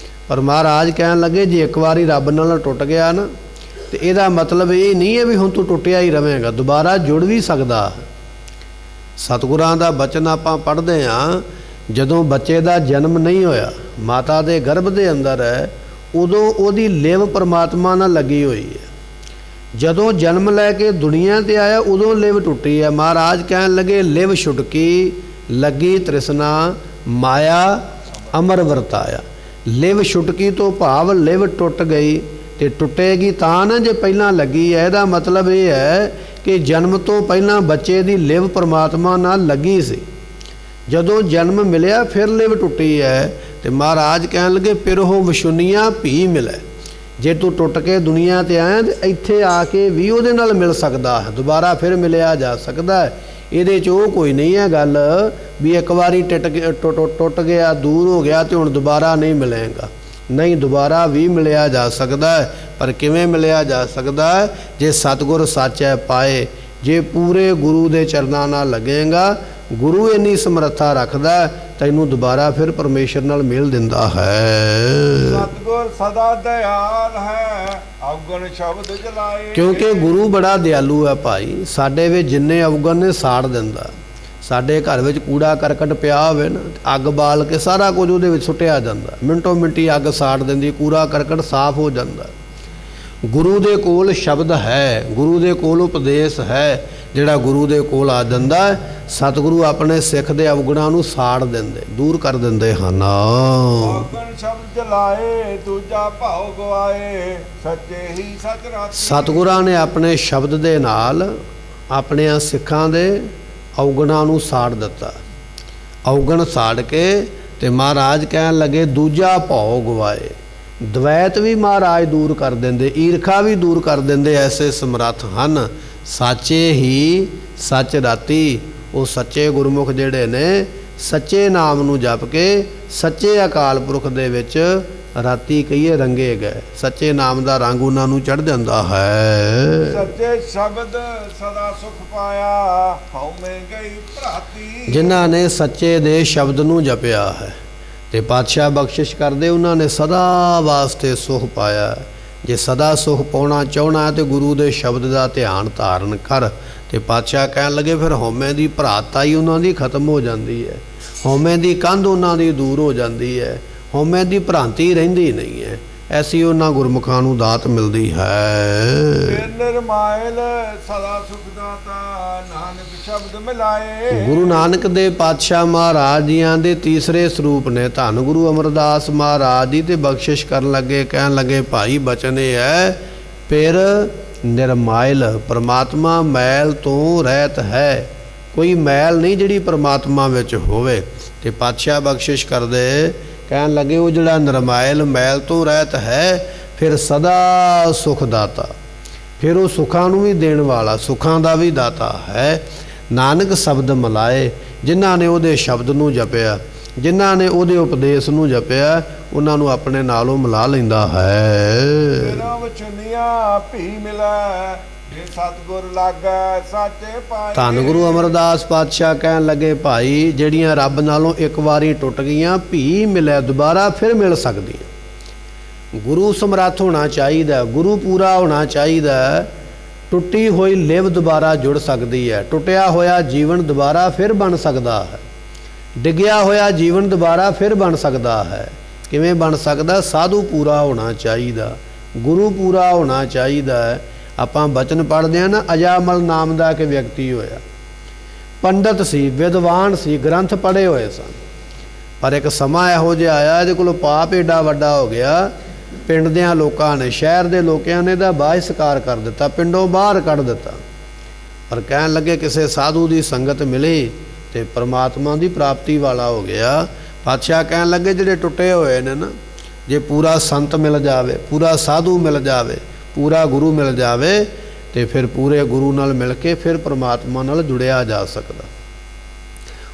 [SPEAKER 1] ਪਰ ਮਹਾਰਾਜ ਕਹਿਣ ਲੱਗੇ ਜੇ ਇੱਕ ਵਾਰੀ ਰੱਬ ਨਾਲ ਟੁੱਟ ਗਿਆ ਨਾ ਤੇ ਇਹਦਾ ਮਤਲਬ ਇਹ ਨਹੀਂ ਹੈ ਵੀ ਹੁਣ ਤੂੰ ਟੁੱਟਿਆ ਹੀ ਰਵੇਂਗਾ, ਦੁਬਾਰਾ ਜੁੜ ਵੀ ਸਕਦਾ। ਸਤਿਗੁਰਾਂ ਦਾ ਬਚਨ ਆਪਾਂ ਪੜ੍ਹਦੇ ਹਾਂ, ਜਦੋਂ ਬੱਚੇ ਦਾ ਜਨਮ ਨਹੀਂ ਹੋਇਆ, ਮਾਤਾ ਦੇ ਗਰਭ ਦੇ ਅੰਦਰ ਹੈ, ਉਦੋਂ ਉਹਦੀ ਲਿਵ ਪਰਮਾਤਮਾ ਨਾਲ ਲੱਗੀ ਹੋਈ ਹੈ। ਜਦੋਂ ਜਨਮ ਲੈ ਕੇ ਦੁਨੀਆ ਤੇ ਆਇਆ ਉਦੋਂ ਲਿਵ ਟੁੱਟੀ ਹੈ। ਮਹਾਰਾਜ ਕਹਿਣ ਲੱਗੇ ਲਿਵ ਛੁਟਕੀ ਲੱਗੀ ਤ੍ਰਿਸ਼ਨਾ ਮਾਇਆ ਅਮਰ ਵਰਤਾਇਆ। ਲਿਵ ਛੁਟਕੀ ਤੋਂ ਭਾਵ ਲਿਵ ਟੁੱਟ ਗਈ, ਤੇ ਟੁੱਟੇਗੀ ਤਾਂ ਨਾ ਜੇ ਪਹਿਲਾਂ ਲੱਗੀ ਹੈ। ਇਹਦਾ ਮਤਲਬ ਇਹ ਹੈ ਕਿ ਜਨਮ ਤੋਂ ਪਹਿਲਾਂ ਬੱਚੇ ਦੀ ਲਿਵ ਪਰਮਾਤਮਾ ਨਾਲ ਲੱਗੀ ਸੀ, ਜਦੋਂ ਜਨਮ ਮਿਲਿਆ ਫਿਰ ਲਿਵ ਟੁੱਟੀ ਹੈ। ਤੇ ਮਹਾਰਾਜ ਕਹਿਣ ਲੱਗੇ ਪਿਰਹੋ ਵਿਛੁੰਨੀਆਂ ਭੀ ਮਿਲੈ, ਜੇ ਤੂੰ ਟੁੱਟ ਕੇ ਦੁਨੀਆ ਤੇ ਆਇਆ ਤੇ ਇੱਥੇ ਆ ਕੇ ਵੀ ਉਹਦੇ ਨਾਲ ਮਿਲ ਸਕਦਾ ਹੈ, ਦੁਬਾਰਾ ਫਿਰ ਮਿਲਿਆ ਜਾ ਸਕਦਾ ਹੈ। ਇਹਦੇ 'ਚ ਉਹ ਕੋਈ ਨਹੀਂ ਹੈ ਗੱਲ ਵੀ ਇੱਕ ਵਾਰੀ ਟੁੱਟ ਗਿਆ, ਦੂਰ ਹੋ ਗਿਆ ਤੇ ਹੁਣ ਦੁਬਾਰਾ ਨਹੀਂ ਮਿਲੇਗਾ। ਨਹੀਂ, ਦੁਬਾਰਾ ਵੀ ਮਿਲਿਆ ਜਾ ਸਕਦਾ ਹੈ। ਪਰ ਕਿਵੇਂ ਮਿਲਿਆ ਜਾ ਸਕਦਾ ਹੈ? ਜੇ ਸਤਿਗੁਰ ਸਾਚੈ ਪਾਏ, ਜੇ ਪੂਰੇ ਗੁਰੂ ਦੇ ਚਰਨਾਂ ਨਾਲ ਲੱਗੇਗਾ, ਗੁਰੂ ਇੰਨੀ ਸਮਰੱਥਾ ਰੱਖਦਾ ਤੈਨੂੰ ਦੁਬਾਰਾ ਫਿਰ ਪਰਮੇਸ਼ਰ ਨਾਲ ਮਿਲ ਦਿੰਦਾ ਹੈ।
[SPEAKER 2] ਸਤਿਗੁਰ ਸਦਾ ਦਇਆਲ ਹੈ ਅਵਗਣ ਸ਼ਬਦ ਜਲਾਏ।
[SPEAKER 1] ਕਿਉਂਕਿ ਗੁਰੂ ਬੜਾ ਦਿਆਲੂ ਹੈ ਭਾਈ, ਸਾਡੇ ਵਿੱਚ ਜਿੰਨੇ ਅਵਗਣ ਨੇ ਸਾੜ ਦਿੰਦਾ। ਸਾਡੇ ਘਰ ਵਿੱਚ ਕੂੜਾ ਕਰਕਟ ਪਿਆ ਹੋਵੇ ਨਾ, ਅੱਗ ਬਾਲ ਕੇ ਸਾਰਾ ਕੁਝ ਉਹਦੇ ਵਿੱਚ ਸੁੱਟਿਆ ਜਾਂਦਾ, ਮਿੰਟੋ ਮਿੰਟੀ ਅੱਗ ਸਾੜ ਦਿੰਦੀ, ਕੂੜਾ ਕਰਕਟ ਸਾਫ਼ ਹੋ ਜਾਂਦਾ। ਗੁਰੂ ਦੇ ਕੋਲ ਸ਼ਬਦ ਹੈ, ਗੁਰੂ ਦੇ ਕੋਲ ਉਪਦੇਸ਼ ਹੈ, ਜਿਹੜਾ ਗੁਰੂ ਦੇ ਕੋਲ ਆ ਜਾਂਦਾ, ਸਤਿਗੁਰੂ ਆਪਣੇ ਸਿੱਖ ਦੇ ਅਵਗੁਣਾਂ ਨੂੰ ਸਾੜ ਦਿੰਦੇ, ਦੂਰ ਕਰ ਦਿੰਦੇ ਹਨ।
[SPEAKER 2] ਅਵਗਣ ਸ਼ਬਦ ਜਲਾਏ ਦੂਜਾ ਭਾਉ ਗਵਾਏ, ਸੱਚੇ ਹੀ ਸਚ ਰਾਤੀ।
[SPEAKER 1] ਸਤਿਗੁਰਾਂ ਨੇ ਆਪਣੇ ਸ਼ਬਦ ਦੇ ਨਾਲ ਆਪਣਿਆਂ ਸਿੱਖਾਂ ਦੇ ਅਵਗੁਣਾਂ ਨੂੰ ਸਾੜ ਦਿੱਤਾ। ਅਵਗੁਣ ਸਾੜ ਕੇ ਤੇ ਮਹਾਰਾਜ ਕਹਿਣ ਲੱਗੇ ਦੂਜਾ ਭਾਉ ਗਵਾਏ, ਦ્વੈਤ ਵੀ ਮਹਾਰਾਜ ਦੂਰ ਕਰ ਦਿੰਦੇ, ਈਰਖਾ ਵੀ ਦੂਰ ਕਰ ਦਿੰਦੇ। ਐਸੇ ਸਮਰੱਥ ਹਨ ਸਾਚੇ ਹੀ ਸੱਚ ਰਾਤੀ। ਉਹ ਸੱਚੇ ਗੁਰਮੁਖ ਜਿਹੜੇ ਨੇ ਸੱਚੇ ਨਾਮ ਨੂੰ ਜਪ ਕੇ ਸੱਚੇ ਅਕਾਲ ਪੁਰਖ ਦੇ ਵਿੱਚ ਰਾਤੀ ਕਹੀਏ ਰੰਗੇ ਗਏ। ਸੱਚੇ ਨਾਮ ਦਾ ਰੰਗ ਉਹਨਾਂ ਨੂੰ ਚੜ੍ਹ ਜਾਂਦਾ ਹੈ।
[SPEAKER 2] ਸੱਚੇ ਸ਼ਬਦ ਸਦਾ ਸੁਖ ਪਾਇਆ, ਹਉਮੈ ਗਈ ਭਰਾਤੀ।
[SPEAKER 1] ਜਿਨ੍ਹਾਂ ਨੇ ਸੱਚੇ ਦੇ ਸ਼ਬਦ ਨੂੰ ਜਪਿਆ ਹੈ ਤੇ ਪਾਤਸ਼ਾਹ ਬਖਸ਼ਿਸ਼ ਕਰਦੇ, ਉਹਨਾਂ ਨੇ ਸਦਾ ਵਾਸਤੇ ਸੁਖ ਪਾਇਆ। ਜੇ ਸਦਾ ਸੁਖ ਪਾਉਣਾ ਚਾਹਣਾ ਤੇ ਗੁਰੂ ਦੇ ਸ਼ਬਦ ਦਾ ਧਿਆਨ ਧਾਰਨ ਕਰ। ਤੇ ਪਾਤਸ਼ਾਹ ਕਹਿਣ ਲੱਗੇ ਫਿਰ ਹਉਮੈ ਦੀ ਭਰਾਤਾਈ ਉਹਨਾਂ ਦੀ ਖਤਮ ਹੋ ਜਾਂਦੀ ਹੈ, ਹਉਮੈ ਦੀ ਕੰਧ ਉਹਨਾਂ ਦੀ ਦੂਰ ਹੋ ਜਾਂਦੀ ਹੈ, ਹਉਮੈ ਦੀ ਭ੍ਰਾਂਤੀ ਰਹਿੰਦੀ ਨਹੀਂ ਹੈ। ਐਸੀ ਉਹਨਾਂ ਗੁਰਮੁਖਾਂ ਨੂੰ ਦਾਤ ਮਿਲਦੀ ਹੈ।
[SPEAKER 2] ਨਿਰਮਾਇਲ ਸਦਾ ਸੁਖ ਦਾਤਾ, ਨਾਨਕ ਸ਼ਬਦ ਮਿਲਾਏ।
[SPEAKER 1] ਗੁਰੂ ਨਾਨਕ ਦੇ ਪਾਤਸ਼ਾਹ ਮਹਾਰਾਜ ਜੀਆਂ ਦੇ ਤੀਸਰੇ ਸਰੂਪ ਨੇ ਧੰਨ ਗੁਰੂ ਅਮਰਦਾਸ ਮਹਾਰਾਜ ਜੀ। ਤੇ ਬਖਸ਼ਿਸ਼ ਕਰਨ ਲੱਗੇ, ਕਹਿਣ ਲੱਗੇ ਭਾਈ ਬਚਨ ਇਹ ਹੈ ਫਿਰ ਨਿਰਮਾਇਲ, ਪਰਮਾਤਮਾ ਮੈਲ ਤੋਂ ਰਹਿਤ ਹੈ। ਕੋਈ ਮੈਲ ਨਹੀਂ ਜਿਹੜੀ ਪਰਮਾਤਮਾ ਵਿੱਚ ਹੋਵੇ। ਤੇ ਪਾਤਸ਼ਾਹ ਬਖਸ਼ਿਸ਼ ਕਰਦੇ, ਕਹਿਣ ਲੱਗੇ ਉਹ ਜਿਹੜਾ ਨਿਰਮਾਇਲ ਮੈਲ ਤੋਂ ਰਹਿਤ ਹੈ ਫਿਰ ਸਦਾ ਸੁਖ ਦਾਤਾ, ਫਿਰ ਉਹ ਸੁੱਖਾਂ ਨੂੰ ਵੀ ਦੇਣ ਵਾਲਾ, ਸੁੱਖਾਂ ਦਾ ਵੀ ਦਾਤਾ ਹੈ। ਨਾਨਕ ਸ਼ਬਦ ਮਿਲਾਏ, ਜਿਨ੍ਹਾਂ ਨੇ ਉਹਦੇ ਸ਼ਬਦ ਨੂੰ ਜਪਿਆ, ਜਿਨ੍ਹਾਂ ਨੇ ਉਹਦੇ ਉਪਦੇਸ਼ ਨੂੰ ਜਪਿਆ, ਉਹਨਾਂ ਨੂੰ ਆਪਣੇ ਨਾਲੋਂ ਮਿਲਾ ਲੈਂਦਾ ਹੈ।
[SPEAKER 2] ਤੇਰਾ ਵਚਨੀਆਂ ਭੀ ਮਿਲੈ, ਜੇ ਸਤਿਗੁਰ ਲਾਗੈ ਸਾਚੇ ਪਾਏ।
[SPEAKER 1] ਧੰਨ ਗੁਰੂ ਅਮਰਦਾਸ ਪਾਤਸ਼ਾਹ ਕਹਿਣ ਲੱਗੇ ਭਾਈ ਜਿਹੜੀਆਂ ਰੱਬ ਨਾਲੋਂ ਇੱਕ ਵਾਰੀ ਟੁੱਟ ਗਈਆਂ, ਭੀ ਮਿਲੈ ਦੁਬਾਰਾ ਫਿਰ ਮਿਲ ਸਕਦੀਆਂ। ਗੁਰੂ ਸਮਰੱਥ ਹੋਣਾ ਚਾਹੀਦਾ, ਗੁਰੂ ਪੂਰਾ ਹੋਣਾ ਚਾਹੀਦਾ। ਟੁੱਟੀ ਹੋਈ ਲਿਵ ਦੁਬਾਰਾ ਜੁੜ ਸਕਦੀ ਹੈ, ਟੁੱਟਿਆ ਹੋਇਆ ਜੀਵਨ ਦੁਬਾਰਾ ਫਿਰ ਬਣ ਸਕਦਾ ਹੈ, ਡਿੱਗਿਆ ਹੋਇਆ ਜੀਵਨ ਦੁਬਾਰਾ ਫਿਰ ਬਣ ਸਕਦਾ ਹੈ। ਕਿਵੇਂ ਬਣ ਸਕਦਾ? ਸਾਧੂ ਪੂਰਾ ਹੋਣਾ ਚਾਹੀਦਾ, ਗੁਰੂ ਪੂਰਾ ਹੋਣਾ ਚਾਹੀਦਾ ਹੈ। ਆਪਾਂ ਬਚਨ ਪੜ੍ਹਦੇ ਹਾਂ ਨਾ, ਅਜਾਮਲ ਨਾਮ ਦਾ ਇੱਕ ਵਿਅਕਤੀ ਹੋਇਆ, ਪੰਡਤ ਸੀ, ਵਿਦਵਾਨ ਸੀ, ਗ੍ਰੰਥ ਪੜ੍ਹੇ ਹੋਏ ਸਨ। ਪਰ ਇੱਕ ਸਮਾਂ ਇਹੋ ਜਿਹਾ ਆਇਆ ਇਹਦੇ ਕੋਲੋਂ ਪਾਪ ਏਡਾ ਵੱਡਾ ਹੋ ਗਿਆ, ਪਿੰਡ ਦਿਆਂ ਲੋਕਾਂ ਨੇ, ਸ਼ਹਿਰ ਦੇ ਲੋਕਾਂ ਨੇ ਇਹਦਾ ਬਾਹਿਸਕਾਰ ਕਰ ਦਿੱਤਾ, ਪਿੰਡੋਂ ਬਾਹਰ ਕੱਢ ਦਿੱਤਾ। ਪਰ ਕਹਿਣ ਲੱਗੇ ਕਿਸੇ ਸਾਧੂ ਦੀ ਸੰਗਤ ਮਿਲੀ ਤੇ ਪਰਮਾਤਮਾ ਦੀ ਪ੍ਰਾਪਤੀ ਵਾਲਾ ਹੋ ਗਿਆ। ਪਾਤਸ਼ਾਹ ਕਹਿਣ ਲੱਗੇ ਜਿਹੜੇ ਟੁੱਟੇ ਹੋਏ ਨੇ ਨਾ, ਜੇ ਪੂਰਾ ਸੰਤ ਮਿਲ ਜਾਵੇ, ਪੂਰਾ ਸਾਧੂ ਮਿਲ ਜਾਵੇ, ਪੂਰਾ ਗੁਰੂ ਮਿਲ ਜਾਵੇ ਤੇ ਫਿਰ ਪੂਰੇ ਗੁਰੂ ਨਾਲ ਮਿਲ ਕੇ ਫਿਰ ਪਰਮਾਤਮਾ ਨਾਲ ਜੁੜਿਆ ਜਾ ਸਕਦਾ,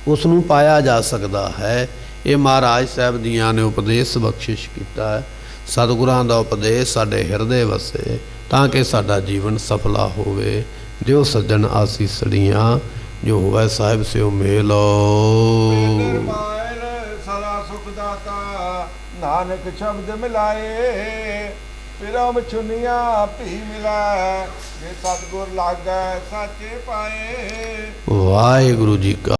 [SPEAKER 1] ਉਸ ਨੂੰ ਪਾਇਆ ਜਾ ਸਕਦਾ ਹੈ। ਇਹ ਮਹਾਰਾਜ ਸਾਹਿਬ ਜੀਆਂ ਨੇ ਉਪਦੇਸ਼ ਬਖਸ਼ਿਸ਼ ਕੀਤਾ ਹੈ। ਸਤਿਗੁਰਾਂ ਦਾ ਉਪਦੇਸ਼ ਸਾਡੇ ਹਿਰਦੇ ਵਸੇ ਤਾਂ ਕਿ ਸਾਡਾ ਜੀਵਨ ਸਫਲਾ ਹੋਵੇ। ਦਿਓ ਸੱਜਣ ਆਸੀਸੜੀਆਂ, ਜੋ ਹੋਵੇ ਸਾਹਿਬ ਸਿਓ ਮੇਲ।
[SPEAKER 2] ਨਿਰਮਾਇਲ ਸਦਾ ਸੁਖ ਦਾਤਾ, ਨਾਨਕ ਸ਼ਬਦ ਮਿਲਾਏ। ਤੇਰਾ ਵਚਨੀਆਂ ਭੀ ਮਿਲੈ, ਜੇ ਸਤਿਗੁਰ ਲਾਗੈ ਸਾਚੇ ਪਾਏ।
[SPEAKER 1] ਵਾਹਿਗੁਰੂ ਜੀ ਕਾ